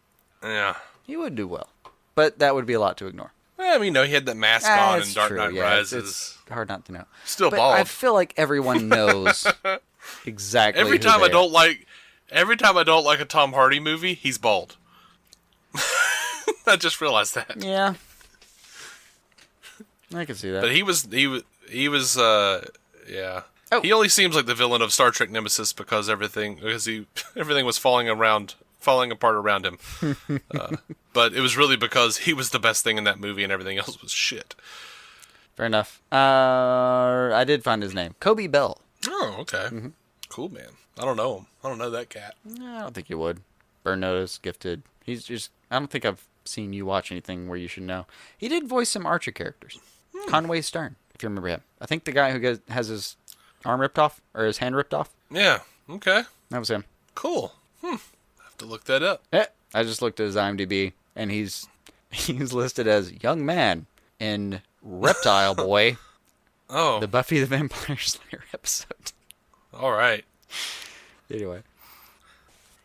Yeah. He would do well. But that would be a lot to ignore. I mean, he had that mask on in Dark Knight Rises. It's hard not to know. Still but bald. I feel like everyone knows exactly. Every time I don't like a Tom Hardy movie, he's bald. I just realized that. Yeah, I can see that. But he was yeah. Oh. He only seems like the villain of Star Trek Nemesis because everything was falling apart around him. But it was really because he was the best thing in that movie and everything else was shit. Fair enough. I did find his name. Kobe Bell. Oh, okay. Mm-hmm. Cool, man. I don't know him. I don't know that cat. I don't think you would. Burn Notice, Gifted. I don't think I've seen you watch anything where you should know. He did voice some Archer characters. Conway Stern, if you remember him. I think the guy who has his arm ripped off, or his hand ripped off. Yeah, okay. That was him. Cool. I have to look that up. Yeah, I just looked at his IMDb, and he's listed as young man in Reptile Boy. Oh. The Buffy the Vampire Slayer episode. All right. Anyway.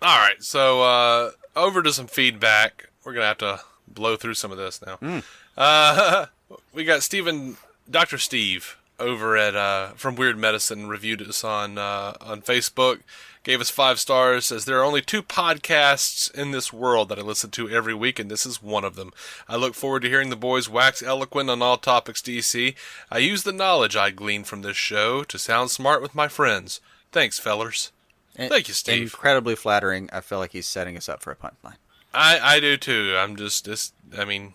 All right, so over to some feedback. We're going to have to blow through some of this now. We got Dr. Steve over at From Weird Medicine reviewed us on Facebook. Gave us 5 stars. Says there are only 2 podcasts in this world that I listen to every week, and this is one of them. I look forward to hearing the boys wax eloquent on all topics DC. I use the knowledge I glean from this show to sound smart with my friends. Thanks, fellers. Thank you, Steve. Incredibly flattering. I feel like he's setting us up for a punchline. I do too. I'm just I mean,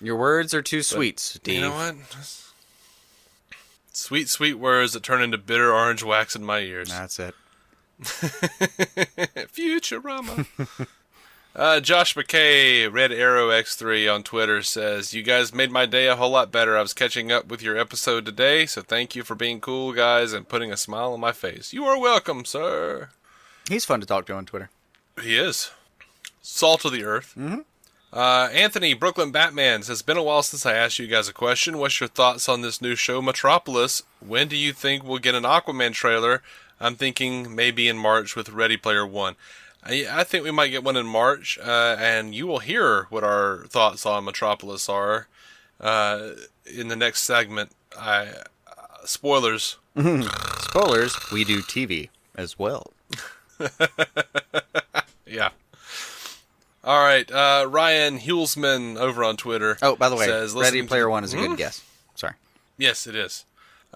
your words are too sweet, Steve. You know what? Sweet, sweet words that turn into bitter orange wax in my ears. That's it. Futurama. Josh McKay, Red Arrow X3 on Twitter says, you guys made my day a whole lot better. I was catching up with your episode today, so thank you for being cool, guys, and putting a smile on my face. You are welcome, sir. He's fun to talk to on Twitter. He is. Salt of the earth. Mm-hmm. Anthony, Brooklyn Batman, says, been a while since I asked you guys a question. What's your thoughts on this new show, Metropolis? When do you think we'll get an Aquaman trailer? I'm thinking maybe in March with Ready Player One. I think we might get one in March, and you will hear what our thoughts on Metropolis are in the next segment. Spoilers. Spoilers, we do TV as well. Yeah. All right, Ryan Hulsman over on Twitter. Oh, by the way, says, Ready Player One is a good guess. Sorry. Yes, it is.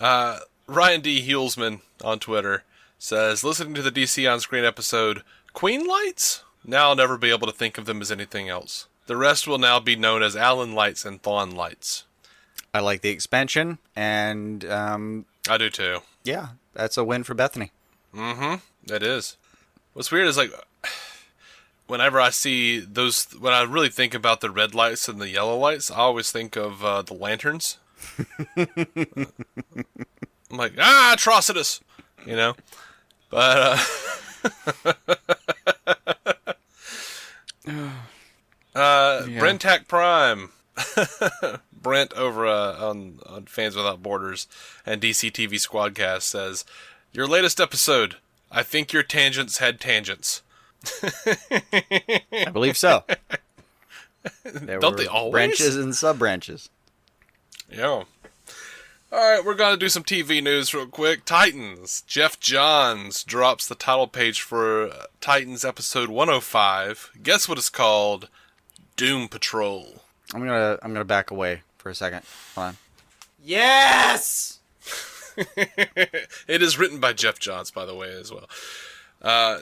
Ryan D. Hulsman on Twitter says, listening to the DC On Screen episode, Queen Lights? Now I'll never be able to think of them as anything else. The rest will now be known as Alan Lights and Thawne Lights. I like the expansion, and I do too. Yeah, that's a win for Bethany. Mm-hmm. It is. What's weird is, like, whenever I see those, when I really think about the red lights and the yellow lights, I always think of the lanterns. I'm like, Atrocitus! You know? But, Brentak Prime. Brent over on Fans Without Borders and DC TV Squadcast says, your latest episode, I think your tangents had tangents. I believe so. There Don't were they always? branches and sub-branches. Yeah. Alright, we're going to do some TV news real quick. Titans. Jeff Johns drops the title page for Titans episode 105. Guess what it's called? Doom Patrol. I'm gonna back away for a second. Hold on. Yes! It is written by Jeff Johns, by the way, as well.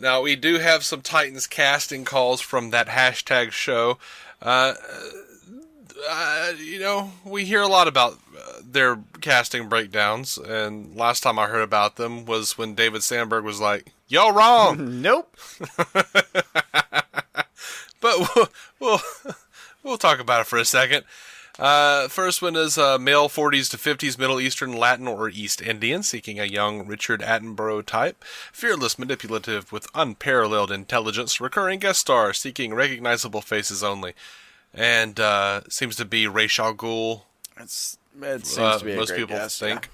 Now, we do have some Titans casting calls from that hashtag show. We hear a lot about their casting breakdowns, and last time I heard about them was when David Sandberg was like, "Y'all wrong." Nope. But we'll talk about it for a second. First one is a male 40s to 50s Middle Eastern, Latin, or East Indian seeking a young Richard Attenborough type. Fearless, manipulative, with unparalleled intelligence. Recurring guest star seeking recognizable faces only. And seems to be Ra's al Ghul. It seems to be a most great people guess, think.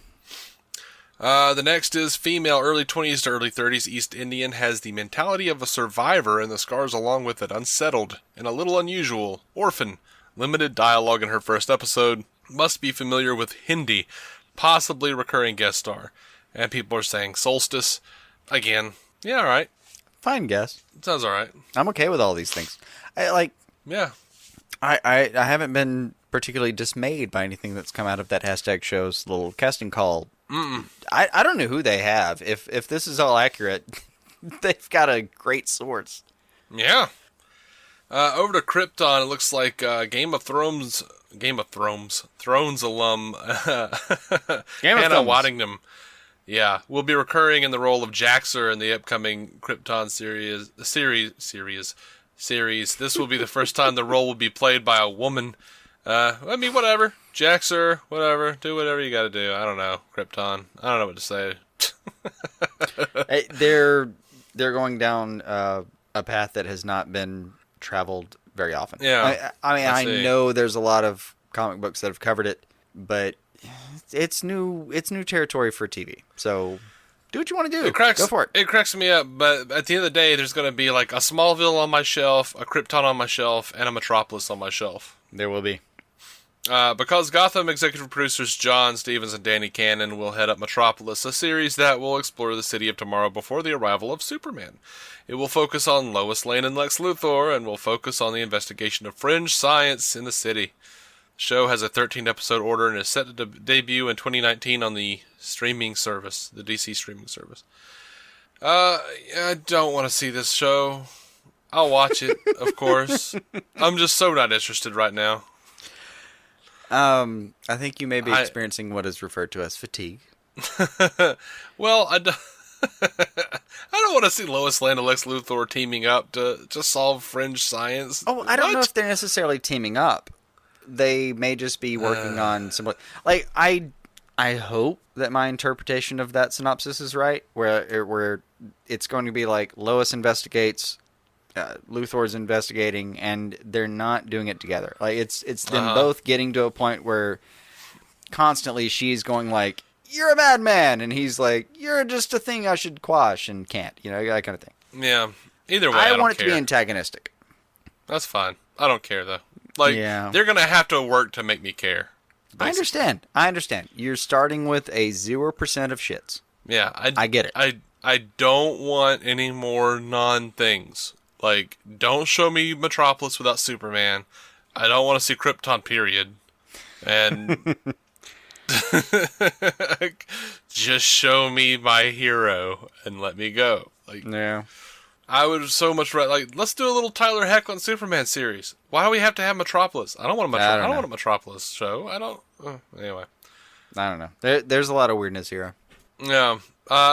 Yeah. The next is female, early 20s to early 30s East Indian, has the mentality of a survivor and the scars along with it, unsettled and a little unusual, orphan, limited dialogue in her first episode, must be familiar with Hindi, possibly recurring guest star. And people are saying Solstice. Again, yeah, alright. Fine guess. Sounds alright. I'm okay with all these things. Yeah. I haven't been particularly dismayed by anything that's come out of that hashtag show's little casting call. I don't know who they have. If this is all accurate, they've got a great source. Yeah. Over to Krypton, it looks like Game of Thrones alum Hannah Waddingham, will be recurring in the role of Jaxer in the upcoming Krypton series. This will be the first time the role will be played by a woman. Whatever. Jaxer, whatever. Do whatever you gotta do. I don't know. Krypton. I don't know what to say. They're going down a path that has not been traveled very often. Yeah. I know there's a lot of comic books that have covered it, but it's new territory for TV. So do what you want to do. Go for it. It cracks me up, but at the end of the day, there's going to be like a Smallville on my shelf, a Krypton on my shelf, and a Metropolis on my shelf. There will be. Because Gotham executive producers John Stevens and Danny Cannon will head up Metropolis, a series that will explore the city of tomorrow before the arrival of Superman. It will focus on Lois Lane and Lex Luthor, and will focus on the investigation of fringe science in the city. The show has a 13-episode order and is set to debut in 2019 on the streaming service, the DC streaming service. I don't want to see this show. I'll watch it, of course. I'm just so not interested right now. I think you may be experiencing what is referred to as fatigue. Well, I don't want to see Lois Lane and Lex Luthor teaming up to solve fringe science. Oh, I don't know if they're necessarily teaming up. They may just be working on some... Like, I hope that my interpretation of that synopsis is right, where it's going to be like Lois investigates, Luthor's investigating, and they're not doing it together. Like it's them both getting to a point where constantly she's going like, "You're a bad man," and he's like, "You're just a thing I should quash," and can't, that kind of thing. Yeah. Either way, I don't want it care. to be antagonistic. That's fine. I don't care though. Like they're gonna have to work to make me care. Basically. I understand. You're starting with a 0% of shits. Yeah, I get it. I don't want any more non-things. Like, don't show me Metropolis without Superman. I don't want to see Krypton, period. And just show me my hero and let me go. Like, yeah. I would so much rather, like, let's do a little Tyler Hoechlin Superman series. Why do we have to have Metropolis? I don't want a Metropolis show. Anyway. I don't know. There's a lot of weirdness here. Yeah.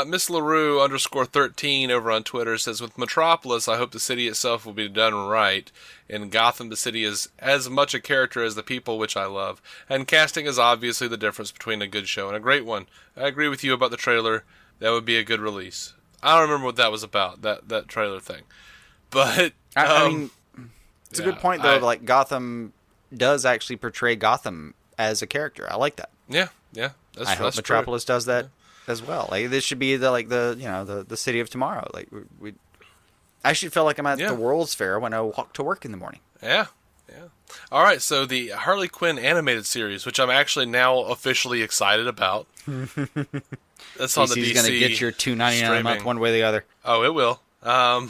Miss LaRue _13 over on Twitter says, with Metropolis, I hope the city itself will be done right. In Gotham, the city is as much a character as the people, which I love. And casting is obviously the difference between a good show and a great one. I agree with you about the trailer. That would be a good release. I don't remember what that was about, that trailer thing. But, I mean, it's a good point, though. Like, Gotham does actually portray Gotham as a character. I like that. Yeah. I hope Metropolis does that as well. Like, this should be the city of tomorrow. Like, I should feel like I'm at the World's Fair when I walk to work in the morning. Yeah. All right, so the Harley Quinn animated series, which I'm actually now officially excited about. That's on the DC. DC's going to get your $2.99 a month one way or the other. Oh, it will. I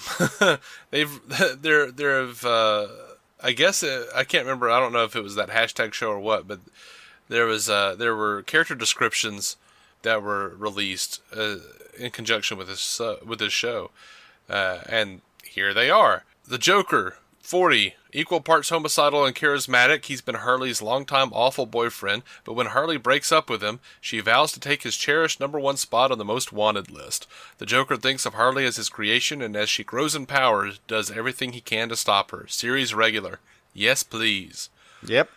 guess I can't remember. I don't know if it was that hashtag show or what, but there were character descriptions that were released in conjunction with this show, and here they are. The Joker, 40, equal parts homicidal and charismatic. He's been Harley's longtime awful boyfriend, but when Harley breaks up with him, she vows to take his cherished #1 spot on the most wanted list. The Joker thinks of Harley as his creation, and as she grows in power, does everything he can to stop her. Series regular. Yes, please. Yep.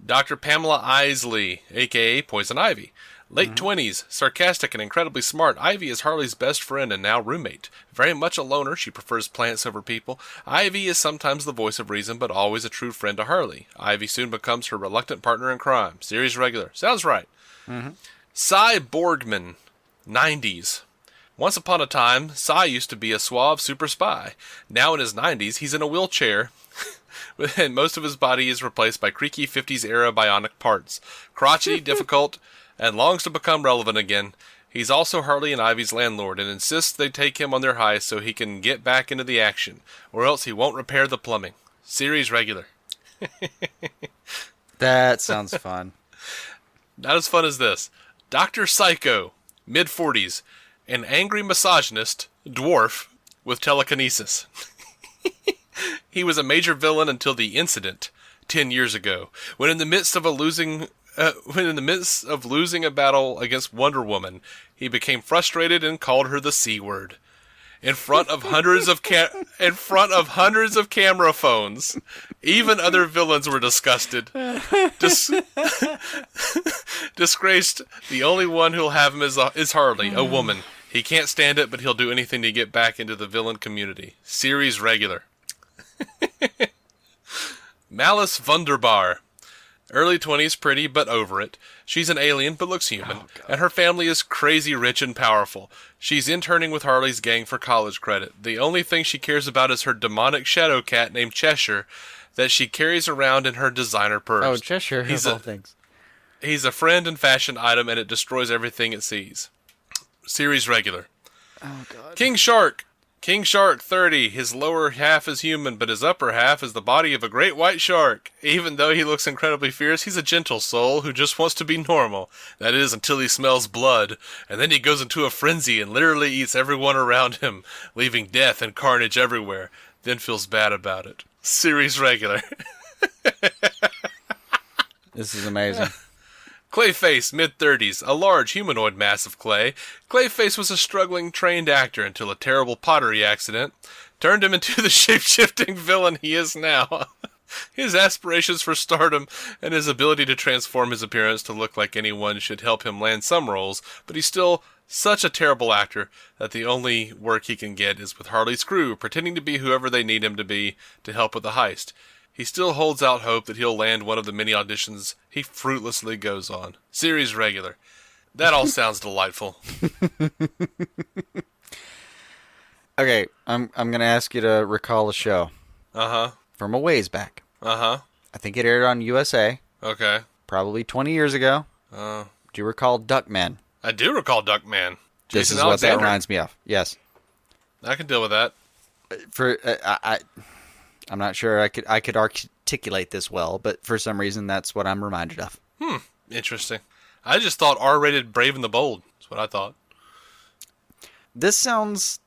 Dr. Pamela Isley, a.k.a. Poison Ivy. Late 20s, sarcastic and incredibly smart, Ivy is Harley's best friend and now roommate. Very much a loner, she prefers plants over people. Ivy is sometimes the voice of reason, but always a true friend to Harley. Ivy soon becomes her reluctant partner in crime. Series regular. Sounds right. Cy Borgman, 90s. Once upon a time, Cy used to be a suave super spy. Now in his 90s, he's in a wheelchair, and most of his body is replaced by creaky 50s-era bionic parts. Crotchety, difficult, and longs to become relevant again. He's also Harley and Ivy's landlord, and insists they take him on their heist so he can get back into the action, or else he won't repair the plumbing. Series regular. That sounds fun. Not as fun as this. Dr. Psycho, mid-40s, an angry misogynist, dwarf, with telekinesis. He was a major villain until the incident 10 years ago, when in the midst of losing a battle against Wonder Woman, he became frustrated and called her the C word. In front of hundreds of camera phones, even other villains were disgusted. Disgraced. The only one who'll have him is Harley, a woman. He can't stand it, but he'll do anything to get back into the villain community. Series regular. Malice Wunderbar. Early 20s, pretty, but over it. She's an alien, but looks human. And her family is crazy rich and powerful. She's interning with Harley's gang for college credit. The only thing she cares about is her demonic shadow cat named Cheshire that she carries around in her designer purse. Oh, Cheshire, of all things. He's a friend and fashion item, and it destroys everything it sees. Series regular. Oh, God. King Shark, 30. His lower half is human, but his upper half is the body of a great white shark. Even though he looks incredibly fierce, he's a gentle soul who just wants to be normal. That is, until he smells blood, and then he goes into a frenzy and literally eats everyone around him, leaving death and carnage everywhere, then feels bad about it. Series regular. This is amazing. Clayface, mid-30s, a large humanoid mass of clay. Clayface was a struggling trained actor until a terrible pottery accident turned him into the shape-shifting villain he is now. His aspirations for stardom and his ability to transform his appearance to look like anyone should help him land some roles, but he's still such a terrible actor that the only work he can get is with Harley's crew, pretending to be whoever they need him to be to help with the heist. He still holds out hope that he'll land one of the many auditions he fruitlessly goes on. Series regular. That all sounds delightful. Okay, I'm going to ask you to recall a show. Uh-huh. From a ways back. Uh-huh. I think it aired on USA. Okay. Probably 20 years ago. Do you recall Duckman? I do recall Duckman. This Jason is what that Alexander. reminds me of. Yes. I can deal with that. I'm not sure I could articulate this well, but for some reason that's what I'm reminded of. Interesting. I just thought R-rated Brave and the Bold. That's what I thought. This sounds...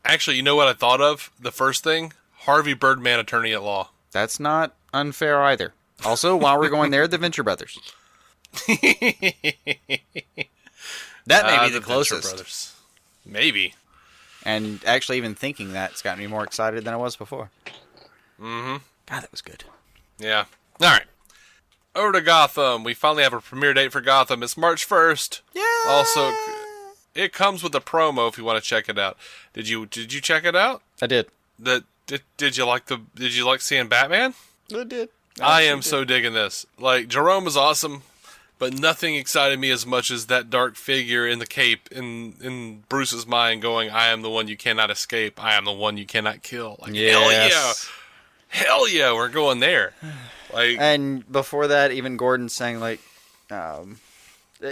Actually, you know what I thought of? The first thing? Harvey Birdman, Attorney at Law. That's not unfair either. Also, while we're going there, the Venture Brothers. That may be the closest. Venture Brothers. Maybe. And actually, even thinking that's got me more excited than I was before. Mm-hmm. God, that was good. Yeah. All right. Over to Gotham. We finally have a premiere date for Gotham. It's March 1st. Yeah. Also, it comes with a promo if you want to check it out. Did you check it out? I did. Did you like seeing Batman? I did. I am so digging this. Like, Jerome is awesome. but nothing excited me as much as that dark figure in the cape in Bruce's mind going, I am the one you cannot escape. I am the one you cannot kill. Like, Yes. Hell yeah, we're going there. Like, And before that, even Gordon saying, like,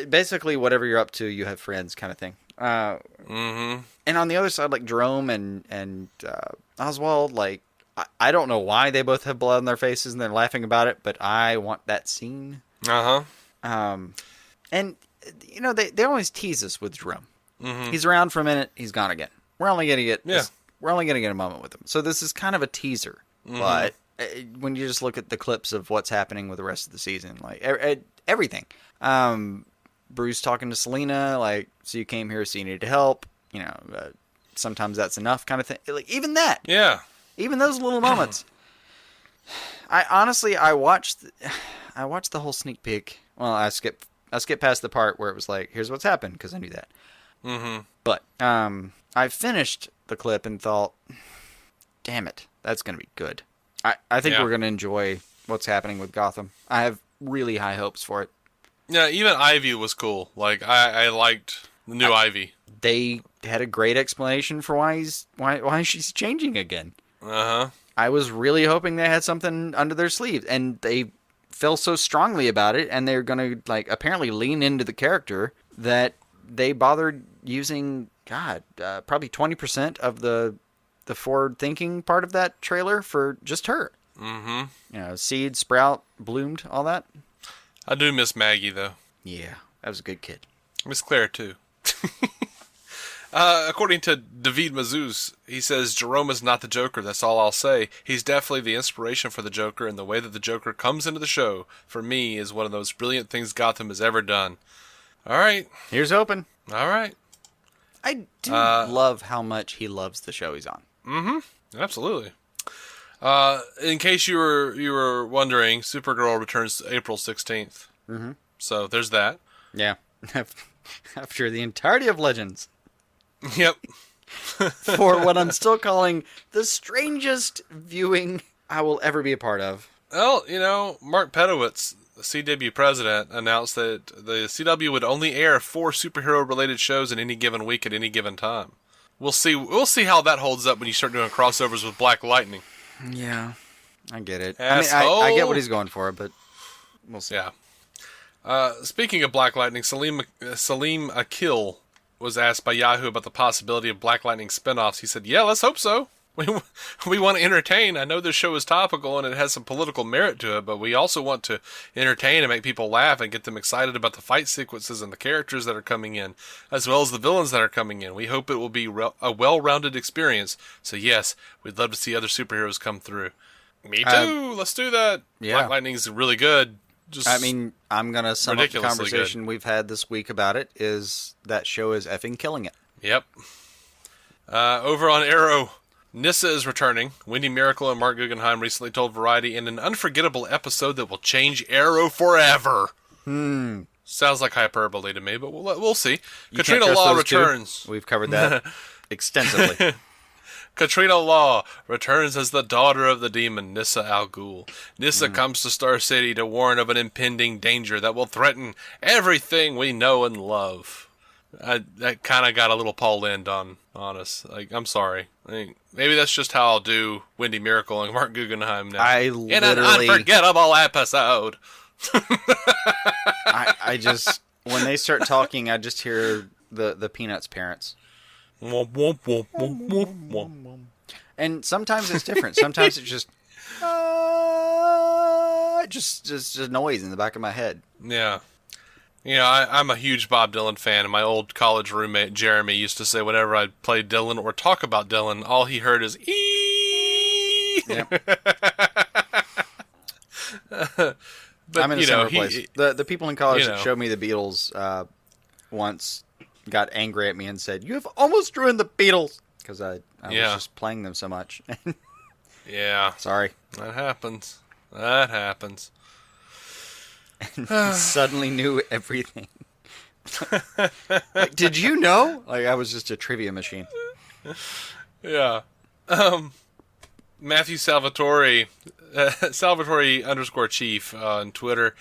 basically, whatever you're up to, you have friends kind of thing. And on the other side, like, Jerome and Oswald, like, I don't know why they both have blood on their faces and they're laughing about it, but I want that scene. And, you know, they always tease us with Jerome. He's around for a minute, he's gone again. We're only going to get a moment with him. So this is kind of a teaser. But when you just look at the clips of what's happening with the rest of the season, like everything. Bruce talking to Selena, like, so you came here so you needed help. You know, sometimes that's enough kind of thing. Like, even that. yeah. Even those little moments. I watched the whole sneak peek. Well, I skipped past the part where it was like, here's what's happened, because I knew that. But I finished the clip and thought, damn it, that's going to be good. I think we're going to enjoy what's happening with Gotham. I have really high hopes for it. Yeah, even Ivy was cool. Like, I liked the new Ivy. They had a great explanation for why she's changing again. I was really hoping they had something under their sleeve, and they feel so strongly about it, and they're going to, like, apparently lean into the character that they bothered using, probably 20% of the forward-thinking part of that trailer for just her. You know, seed, sprout, bloomed, all that. I do miss Maggie, though. Yeah, that was a good kid. Miss Claire, too. According to David Mazouz, he says, Jerome is not the Joker, that's all I'll say. He's definitely the inspiration for the Joker, and the way that the Joker comes into the show, for me, is one of those brilliant things Gotham has ever done. All right. Here's hoping. All right. I do love how much he loves the show he's on. Absolutely. In case you were wondering, Supergirl returns April 16th. So there's that. Yeah. After the entirety of Legends. Yep. For what I'm still calling the strangest viewing I will ever be a part of. Well, you know, Mark Pedowitz, the CW president, announced that the CW would only air 4 superhero-related shows in any given week at any given time. We'll see how that holds up when you start doing crossovers with Black Lightning. Yeah, I get it. Asshole. I get what he's going for, but we'll see. Yeah. Speaking of Black Lightning, Salim Akil was asked by Yahoo about the possibility of Black Lightning spinoffs. He said, yeah, let's hope so. We want to entertain. I know this show is topical and it has some political merit to it, but we also want to entertain and make people laugh and get them excited about the fight sequences and the characters that are coming in, as well as the villains that are coming in. We hope it will be a well-rounded experience. So yes, we'd love to see other superheroes come through. Me too. Let's do that. Yeah. Black Lightning's really good. I'm going to sum up the conversation we've had this week about it, is that show is effing killing it. Yep. Over on Arrow, Nyssa is returning. Wendy Miracle and Mark Guggenheim recently told Variety in an unforgettable episode that will change Arrow forever. Sounds like hyperbole to me, but we'll see. Katrina Law returns. We've covered that extensively. Katrina Law returns as the daughter of the demon Nyssa Al Ghul. Nyssa comes to Star City to warn of an impending danger that will threaten everything we know and love. That kind of got a little Paul Lynde on us. Like, I'm sorry. Maybe that's just how I'll do Wendy Miracle and Mark Guggenheim now. In an unforgettable episode. I just, when they start talking, I just hear the Peanuts parents. And sometimes it's different. Sometimes it's just a noise in the back of my head. Yeah. You know, I'm a huge Bob Dylan fan, and my old college roommate, Jeremy, used to say whenever I'd play Dylan or talk about Dylan, all he heard is "ee." Yep. But, I'm in a similar place. The people in college that showed me the Beatles once got angry at me and said, "You have almost ruined the Beatles," because I was just playing them so much. Yeah. Sorry. That happens. And suddenly knew everything. Like, did you know? Like, I was just a trivia machine. Yeah. Matthew Salvatore Salvatore_Chief on Twitter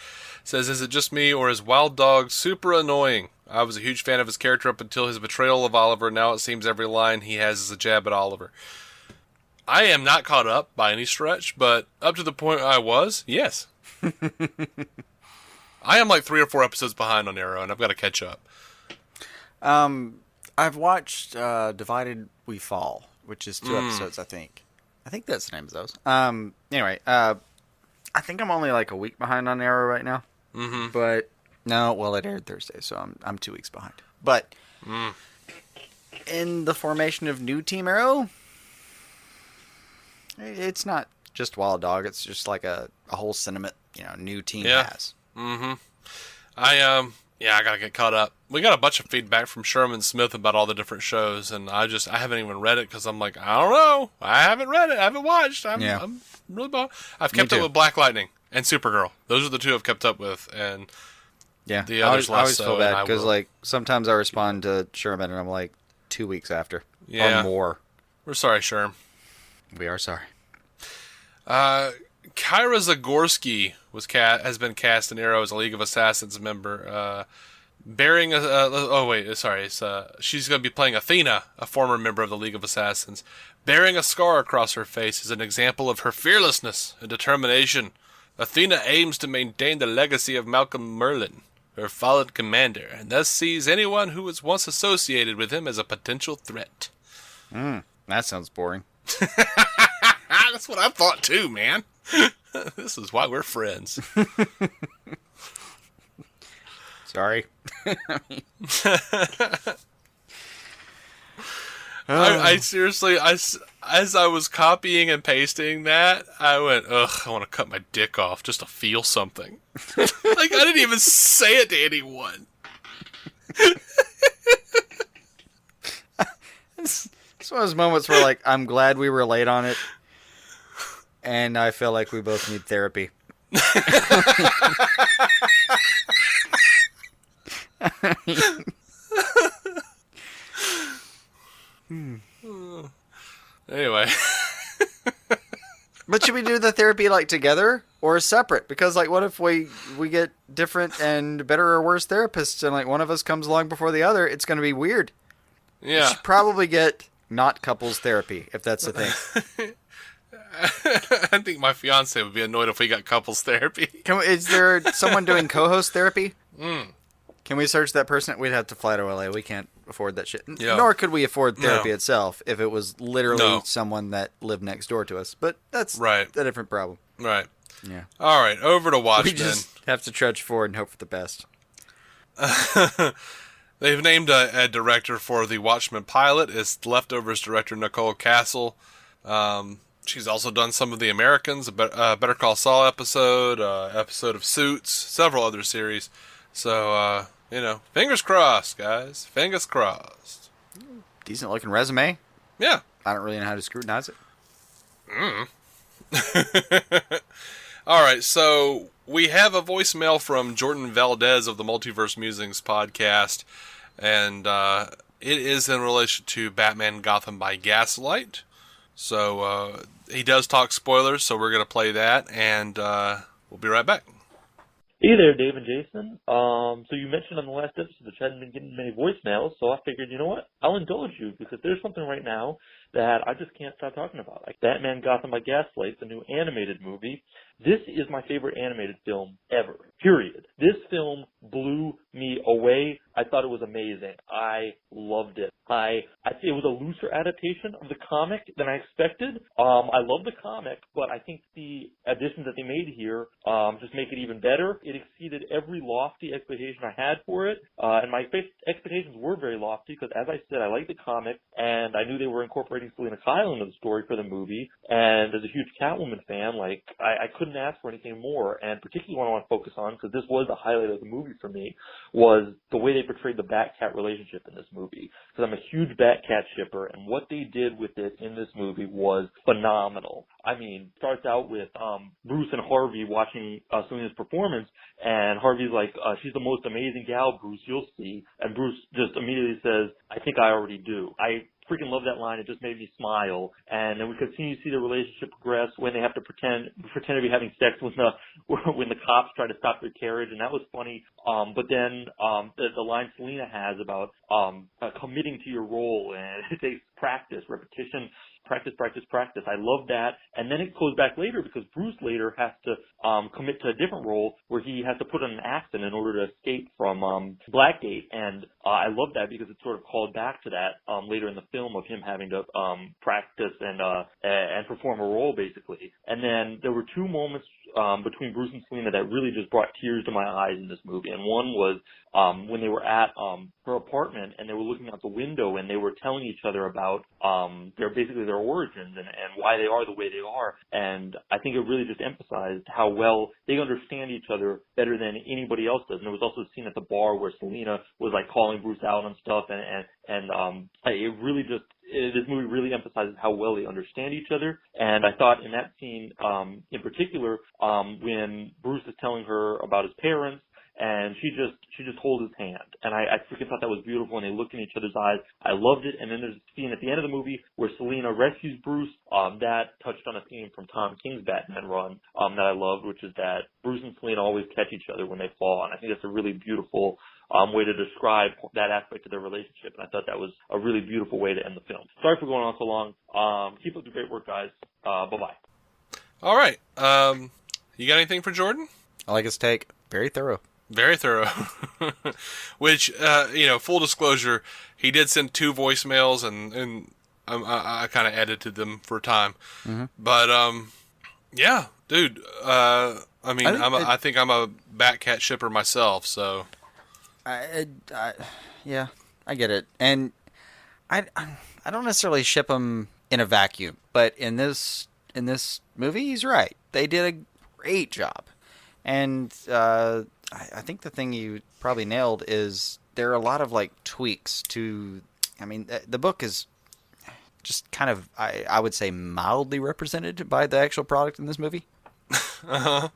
says, "Is it just me, or is Wild Dog super annoying? I was a huge fan of his character up until his betrayal of Oliver. Now it seems every line he has is a jab at Oliver." I am not caught up by any stretch, but up to the point I was, yes. I am like 3 or 4 episodes behind on Arrow, and I've got to catch up. I've watched Divided We Fall, which is 2 episodes, I think. I think that's the name of those. Anyway, I think I'm only like a week behind on Arrow right now. Mm-hmm. But no, well, it aired Thursday, so I'm 2 weeks behind. But in the formation of New Team Arrow, it's not just Wild Dog. It's just like a whole sentiment, new team has. Mm-hmm. I gotta get caught up. We got a bunch of feedback from Sherman Smith about all the different shows, and I haven't even read it because I'm like, I don't know. I haven't read it. I haven't watched. I'm really bummed. I've kept up with Black Lightning and Supergirl. Those are the 2 I've kept up with, and the others less. I always feel bad because like sometimes I respond to Sherman and I'm like 2 weeks after or more. We're sorry, Sherm. We are sorry. Kyra Zagorski has been cast in Arrow as a League of Assassins member, bearing she's going to be playing Athena, a former member of the League of Assassins. Bearing a scar across her face is an example of her fearlessness and determination. Athena aims to maintain the legacy of Malcolm Merlin, her fallen commander, and thus sees anyone who was once associated with him as a potential threat. That sounds boring. That's what I thought too, man. This is why we're friends. Sorry. I seriously, as I was copying and pasting that, I went, I want to cut my dick off just to feel something. Like, I didn't even say it to anyone. It's one of those moments where, like, I'm glad we were late on it, and I feel like we both need therapy. Anyway. But should we do the therapy, like, together or separate? Because, like, what if we get different and better or worse therapists, and, like, one of us comes along before the other? It's going to be weird. Yeah. We should probably get not couples therapy, if that's the thing. I think my fiance would be annoyed if we got couples therapy. Is there someone doing co-host therapy? Can we search that person? We'd have to fly to LA. We can't afford that shit. Yeah. Nor could we afford therapy itself if it was literally someone that lived next door to us. But that's a different problem. Right. Yeah. All right, over to Watchmen. We just have to trudge forward and hope for the best. They've named a director for the Watchmen pilot. It's Leftovers director Nicole Castle. She's also done some of The Americans, a Better Call Saul episode of Suits, several other series. So, fingers crossed, guys. Fingers crossed. Decent looking resume. Yeah. I don't really know how to scrutinize it. All right, so we have a voicemail from Jordan Valdez of the Multiverse Musings podcast, and it is in relation to Batman Gotham by Gaslight. So he does talk spoilers, so we're going to play that, and we'll be right back. Hey there, Dave and Jason. So you mentioned on the last episode that you hadn't been getting many voicemails, so I figured, you know what? I'll indulge you, because there's something right now that I just can't stop talking about. Like Batman Gotham by Gaslight, the new animated movie. This is my favorite animated film ever, period. This film blew me away. I thought it was amazing. I loved it. It was a looser adaptation of the comic than I expected. I love the comic, but I think the additions that they made here just make it even better. It exceeded every lofty expectation I had for it, and my expectations were very lofty because, as I said, I like the comic, and I knew they were incorporating Selena Kyle into the story for the movie, and as a huge Catwoman fan, like, I couldn't ask for anything more, and particularly what I want to focus on, because this was the highlight of the movie for me, was the way they portrayed the Bat-Cat relationship in this movie. Because I'm a huge Bat-Cat shipper, and what they did with it in this movie was phenomenal. I mean, it starts out with Bruce and Harvey watching Selena's performance, and Harvey's like, she's the most amazing gal, Bruce, you'll see. And Bruce just immediately says, I think I already do. I freaking love that line. It just made me smile. And then we continue to see the relationship progress when they have to pretend to be having sex when the cops try to stop their carriage, and that was funny. But then the line Selena has about committing to your role, and it takes practice, repetition, practice. I love that. And then it goes back later because Bruce later has to commit to a different role where he has to put on an accent in order to escape from Blackgate. And I love that because it's sort of called back to that later in the film of him having to practice and perform a role, basically. And then there were two moments between Bruce and Selena that really just brought tears to my eyes in this movie. And one was when they were at her apartment and they were looking out the window and they were telling each other about their origins and why they are the way they are. And I think it really just emphasized how well they understand each other better than anybody else does. And there was also a scene at the bar where Selena was like calling Bruce out on stuff, and it really just, this movie really emphasizes how well they understand each other. And I thought in that scene in particular, when Bruce is telling her about his parents, and she just holds his hand. And I freaking thought that was beautiful, and they looked in each other's eyes. I loved it. And then there's a scene at the end of the movie where Selena rescues Bruce. That touched on a theme from Tom King's Batman run that I loved, which is that Bruce and Selena always catch each other when they fall. And I think that's a really beautiful way to describe that aspect of their relationship. And I thought that was a really beautiful way to end the film. Sorry for going on so long. Keep up the great work, guys. Bye-bye. All right. You got anything for Jordan? I like his take. Very thorough. Very thorough. Which, full disclosure, he did send 2 voicemails, and I kind of edited them for time. Mm-hmm. But, yeah, dude. I think I'm a Batcat shipper myself, so. I get it. And I don't necessarily ship him in a vacuum, but in this movie, he's right. They did a great job. And, I think the thing you probably nailed is there are a lot of like tweaks to. I mean, the book is just kind of I would say mildly represented by the actual product in this movie. Uh-huh.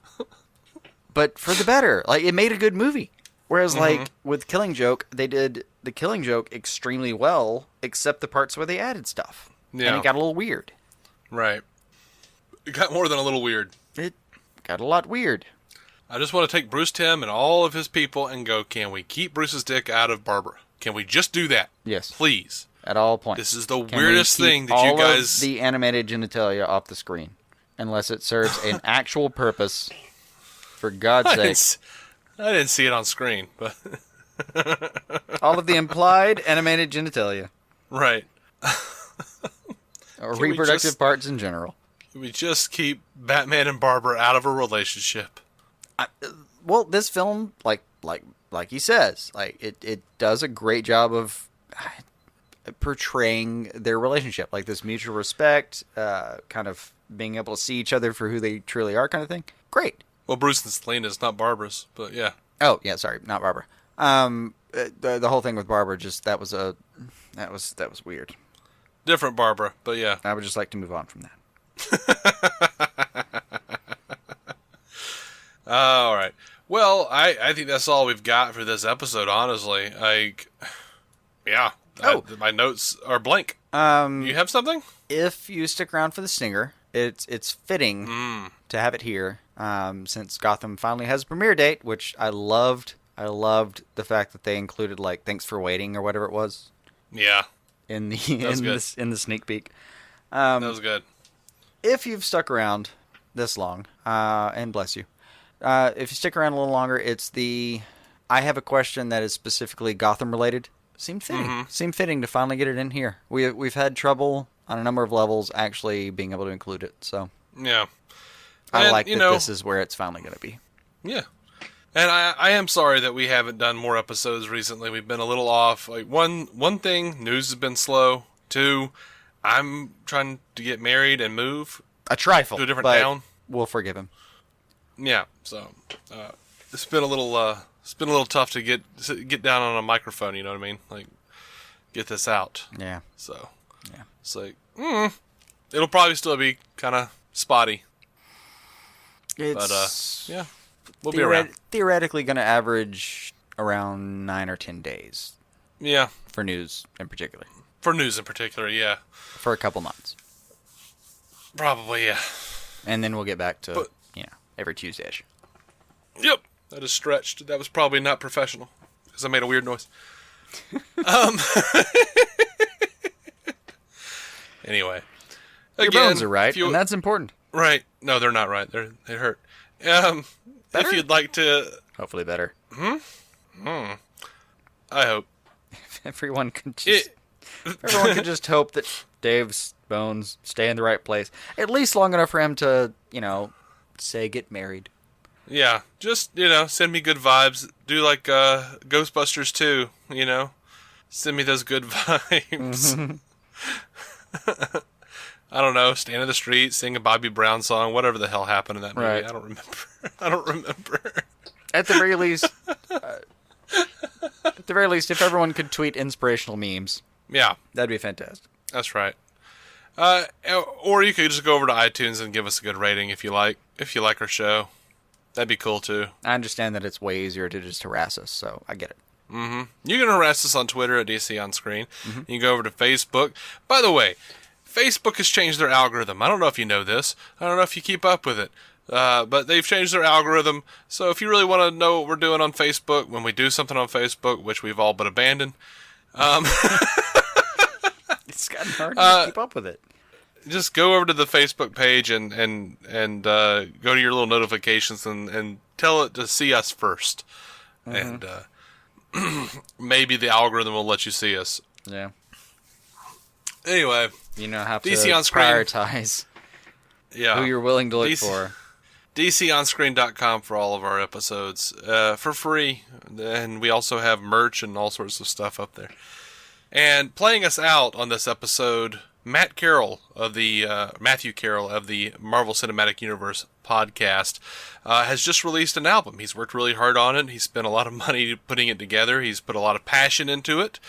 But for the better, like it made a good movie. Whereas like with Killing Joke, they did the Killing Joke extremely well, except the parts where they added stuff. Yeah. And it got a little weird. Right. It got more than a little weird. It got a lot weird. I just want to take Bruce Timm and all of his people and go, can we keep Bruce's dick out of Barbara? Can we just do that? Yes. Please. At all points. This is the Can weirdest we keep thing that you all guys... of the animated genitalia off the screen. Unless it serves an actual purpose. For God's sake. I didn't see it on screen, but... all of the implied animated genitalia. Right. Or reproductive parts in general. Can we just keep Batman and Barbara out of a relationship? Well, this film, like he says, like it does a great job of portraying their relationship, like this mutual respect, kind of being able to see each other for who they truly are, kind of thing. Great. Well, Bruce and Selena's not Barbara's, but yeah. Oh yeah, sorry, not Barbara. The whole thing with Barbara, just that was weird. Different Barbara, but yeah. I would just like to move on from that. All right. Well, I think that's all we've got for this episode, honestly. My notes are blank. You have something? If you stick around for the stinger, it's fitting to have it here, since Gotham finally has a premiere date, which I loved. I loved the fact that they included like "Thanks for waiting" or whatever it was. Yeah. In the sneak peek. That was good. If you've stuck around this long, and bless you. If you stick around a little longer, it's I have a question that is specifically Gotham related. Seemed fitting to finally get it in here. We've had trouble on a number of levels actually being able to include it. So yeah, I like that this is where it's finally going to be. Yeah, and I am sorry that we haven't done more episodes recently. We've been a little off. Like one thing, news has been slow. 2, I'm trying to get married and move a trifle to a different town. We'll forgive him. Yeah, so it's been a little tough to get down on a microphone. You know what I mean? Like get this out. Yeah. So yeah, it's like it'll probably still be kind of spotty. But yeah, we'll be around. Theoretically, going to average around 9 or 10 days. Yeah, for news in particular. For news in particular, yeah. For a couple months. Probably, yeah. And then we'll get back to, every Tuesday-ish. Yep. That is stretched. That was probably not professional, because I made a weird noise. Anyway. Your bones are right, and that's important. Right. No, they're not right. They hurt. If you'd like to... Hopefully better. I hope. Everyone could just hope that Dave's bones stay in the right place. At least long enough for him to, say get married. Yeah. Just, send me good vibes. Do like Ghostbusters 2, Send me those good vibes. I don't know, stand in the street, sing a Bobby Brown song, whatever the hell happened in that movie. Right. I don't remember. At the very least, if everyone could tweet inspirational memes, that'd be fantastic. That's right. Or you could just go over to iTunes and give us a good rating if you like our show. That'd be cool too. I understand that it's way easier to just harass us, so I get it. Mm-hmm. You can harass us on Twitter at DC On Screen. Mm-hmm. You can go over to Facebook. By the way, Facebook has changed their algorithm. I don't know if you know this. I don't know if you keep up with it. But they've changed their algorithm. So if you really want to know what we're doing on Facebook, when we do something on Facebook, which we've all but abandoned, it's gotten hard to keep up with it. Just go over to the Facebook page and go to your little notifications and tell it to see us first. Mm-hmm. And maybe the algorithm will let you see us. Yeah. Anyway, have DC to on screen. Prioritize who you're willing to look for. DCOnScreen.com for all of our episodes for free. And we also have merch and all sorts of stuff up there. And playing us out on this episode, Matthew Carroll of the Marvel Cinematic Universe podcast has just released an album. He's worked really hard on it. He spent a lot of money putting it together. He's put a lot of passion into it.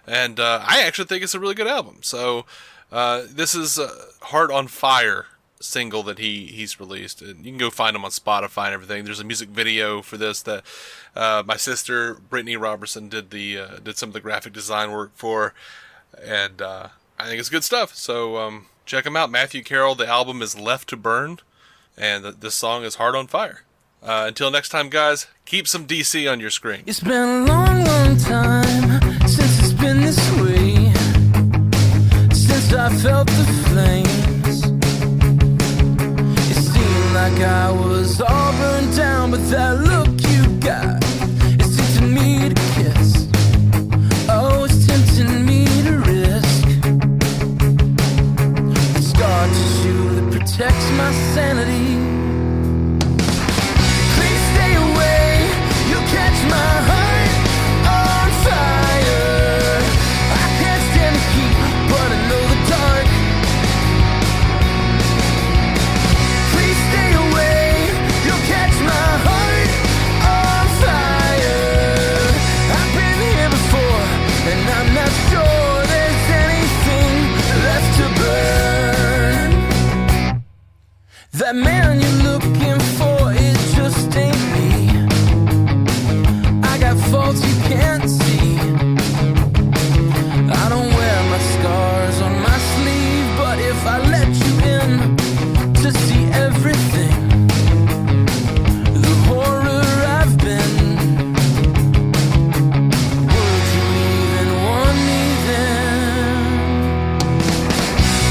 And I actually think it's a really good album. So this is Heart on Fire single that he's released. And you can go find him on Spotify and everything. There's a music video for this that my sister Brittany Robertson did some of the graphic design work for, and I think it's good stuff. So check him out, Matthew Carroll. The album is Left to Burn, and this song is Heart on Fire. Until next time, guys, keep some DC on your screen. It's been a long, long time since it's been this way, since I felt the flames. It seemed like I was all burned down, but that look you got is tempting me to kiss. Oh, it's tempting me to risk the scar tissue that protects my sanity. Please stay away, you'll catch my heart on fire. I can't stand the heat, but I know the dark. Please stay away, you'll catch my heart on fire. I've been here before, and I'm not sure there's anything left to burn. That man you're looking for, it just ain't me. I got faults you can't see. I don't wear my scars on my sleeve, but if I let you in to see everything, the horror I've been, would you even want me then?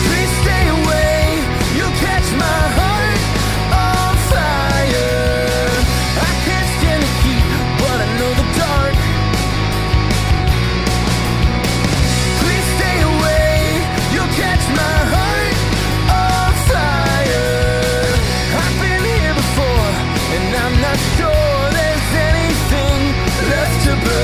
Please stay away, you'll catch my heart on fire. I can't stand the heat, but I know the dark. Please stay away, you'll catch my heart on fire. I've been here before, and I'm not sure there's anything left to burn.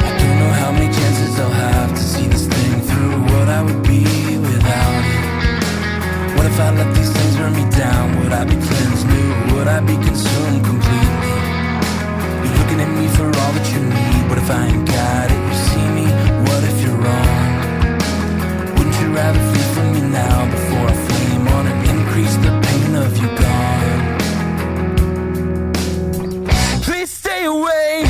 I don't know how many chances I'll have to see this thing through, what I would be without it. What if I let these things run me down? Would I be cleansed new? might be consumed completely. You're looking at me for all that you need. What if I ain't got it? You see me? What if you're wrong? Wouldn't you rather flee from me now before I flame on and increase the pain of you gone? Please stay away.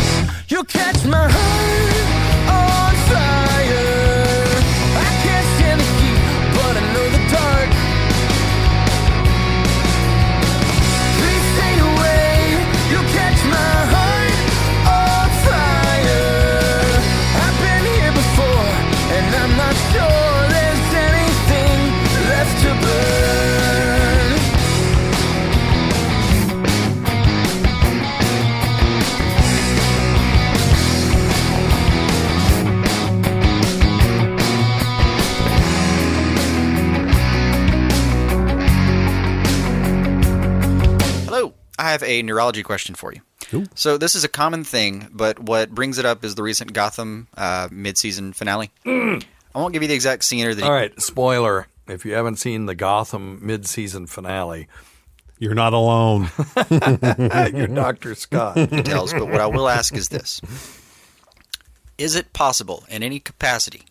You'll catch my heart on fire. I can't stand the heat, but I know the dark. Please stay away. You'll catch my heart on fire. I've been here before, and I'm not sure there's anything left to burn. Hello, I have a neurology question for you. Ooh. So this is a common thing, but what brings it up is the recent Gotham mid-season finale. I won't give you the exact scene or the All right, spoiler. If you haven't seen the Gotham mid-season finale, You're not alone. you're Dr. Scott. details, but what I will ask is this. Is it possible in any capacity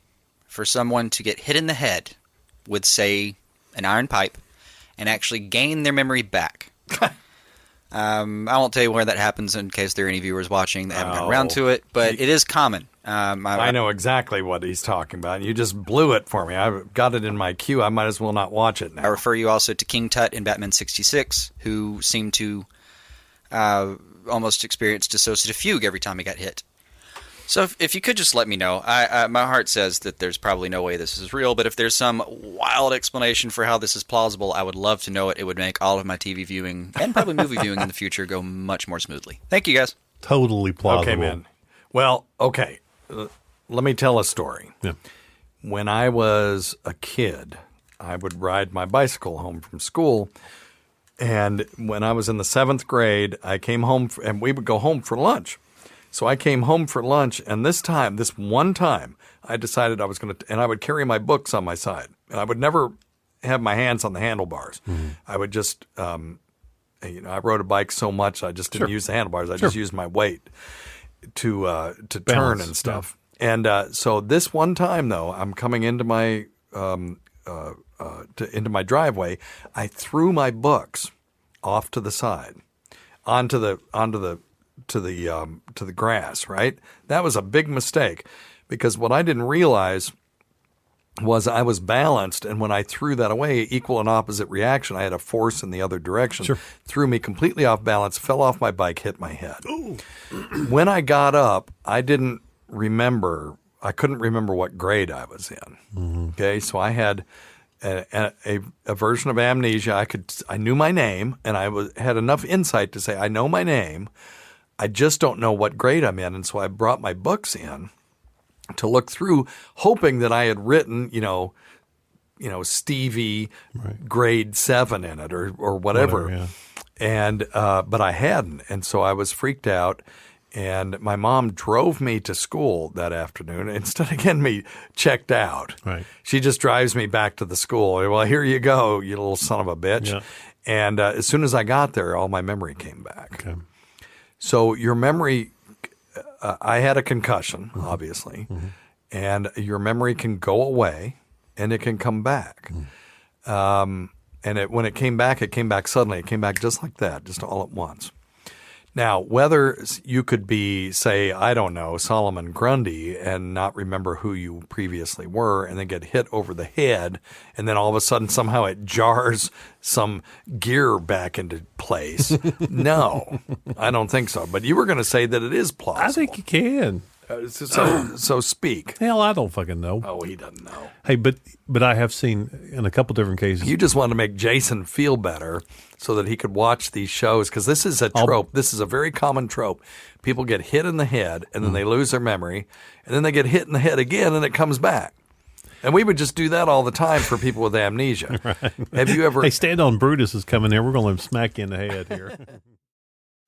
for someone to get hit in the head with, say, an iron pipe and actually gain their memory back? I won't tell you where that happens in case there are any viewers watching that haven't gotten around to it, but it is common. I know exactly what he's talking about. You just blew it for me. I've got it in my queue. I might as well not watch it now. I refer you also to King Tut in Batman 66, who seemed to almost experience dissociative fugue every time he got hit. So if you could just let me know. My heart says that there's probably no way this is real, but if there's some wild explanation for how this is plausible, I would love to know it. It would make all of my TV viewing and probably movie viewing in the future go much more smoothly. Thank you, guys. Totally plausible. Okay, man. Well, okay. Let me tell a story. Yeah. When I was a kid, I would ride my bicycle home from school. And when I was in the 7th grade, I came home, and we would go home for lunch. So I came home for lunch, and this one time, I decided I was going to, and I would carry my books on my side. And I would never have my hands on the handlebars. Mm-hmm. I would just, I rode a bike so much, I just didn't use the handlebars. I just used my weight to turn and stuff. Yeah. And so this one time, though, I'm coming into my into my driveway. I threw my books off to the side, onto the grass, right? That was a big mistake because what I didn't realize was I was balanced, and when I threw that away, equal and opposite reaction, I had a force in the other direction, threw me completely off balance, fell off my bike, hit my head. Ooh. When I got up, I couldn't remember what grade I was in. Mm-hmm. Okay, so I had a version of amnesia. I knew my name, and had enough insight to say, I know my name, I just don't know what grade I'm in. And so I brought my books in to look through, hoping that I had written, Stevie grade 7 in it or whatever. Yeah. And but I hadn't. And so I was freaked out. And my mom drove me to school that afternoon instead of getting me checked out. Right. She just drives me back to the school. Well, here you go, you little son of a bitch. Yeah. And as soon as I got there, all my memory came back. Okay. So your memory, I had a concussion, obviously, and your memory can go away and it can come back. And when it came back suddenly. It came back just like that, just all at once. Now, whether you could be, say, I don't know, Solomon Grundy and not remember who you previously were and then get hit over the head and then all of a sudden somehow it jars some gear back into place. No, I don't think so. But you were going to say that it is plausible. I think you can. So speak. Hell, I don't fucking know. Oh, he doesn't know. Hey, but I have seen in a couple different cases. You just wanted to make Jason feel better so that he could watch these shows because this is a trope. This is a very common trope. People get hit in the head and then they lose their memory and then they get hit in the head again and it comes back. And we would just do that all the time for people with amnesia. Right. Have you ever? Hey, Stand on Brutus is coming here. We're going to smack you in the head here.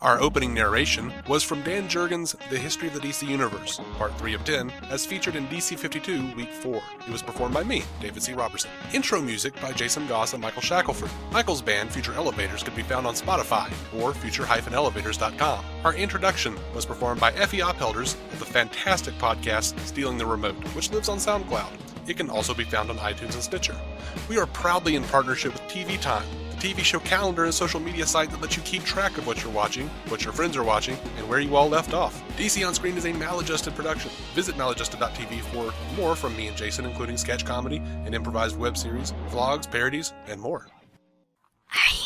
Our opening narration was from Dan Jurgens' The History of the DC Universe, Part 3 of 10, as featured in DC 52, Week 4. It was performed by me, David C. Robertson. Intro music by Jason Goss and Michael Shackelford. Michael's band, Future Elevators, could be found on Spotify or future-elevators.com. Our introduction was performed by Effie Oppelders of the fantastic podcast Stealing the Remote, which lives on SoundCloud. It can also be found on iTunes and Stitcher. We are proudly in partnership with TV Time, the TV show calendar and social media site that lets you keep track of what you're watching, what your friends are watching, and where you all left off. DC On Screen is a maladjusted production. Visit maladjusted.tv for more from me and Jason, including sketch comedy, an improvised web series, vlogs, parodies, and more. Are you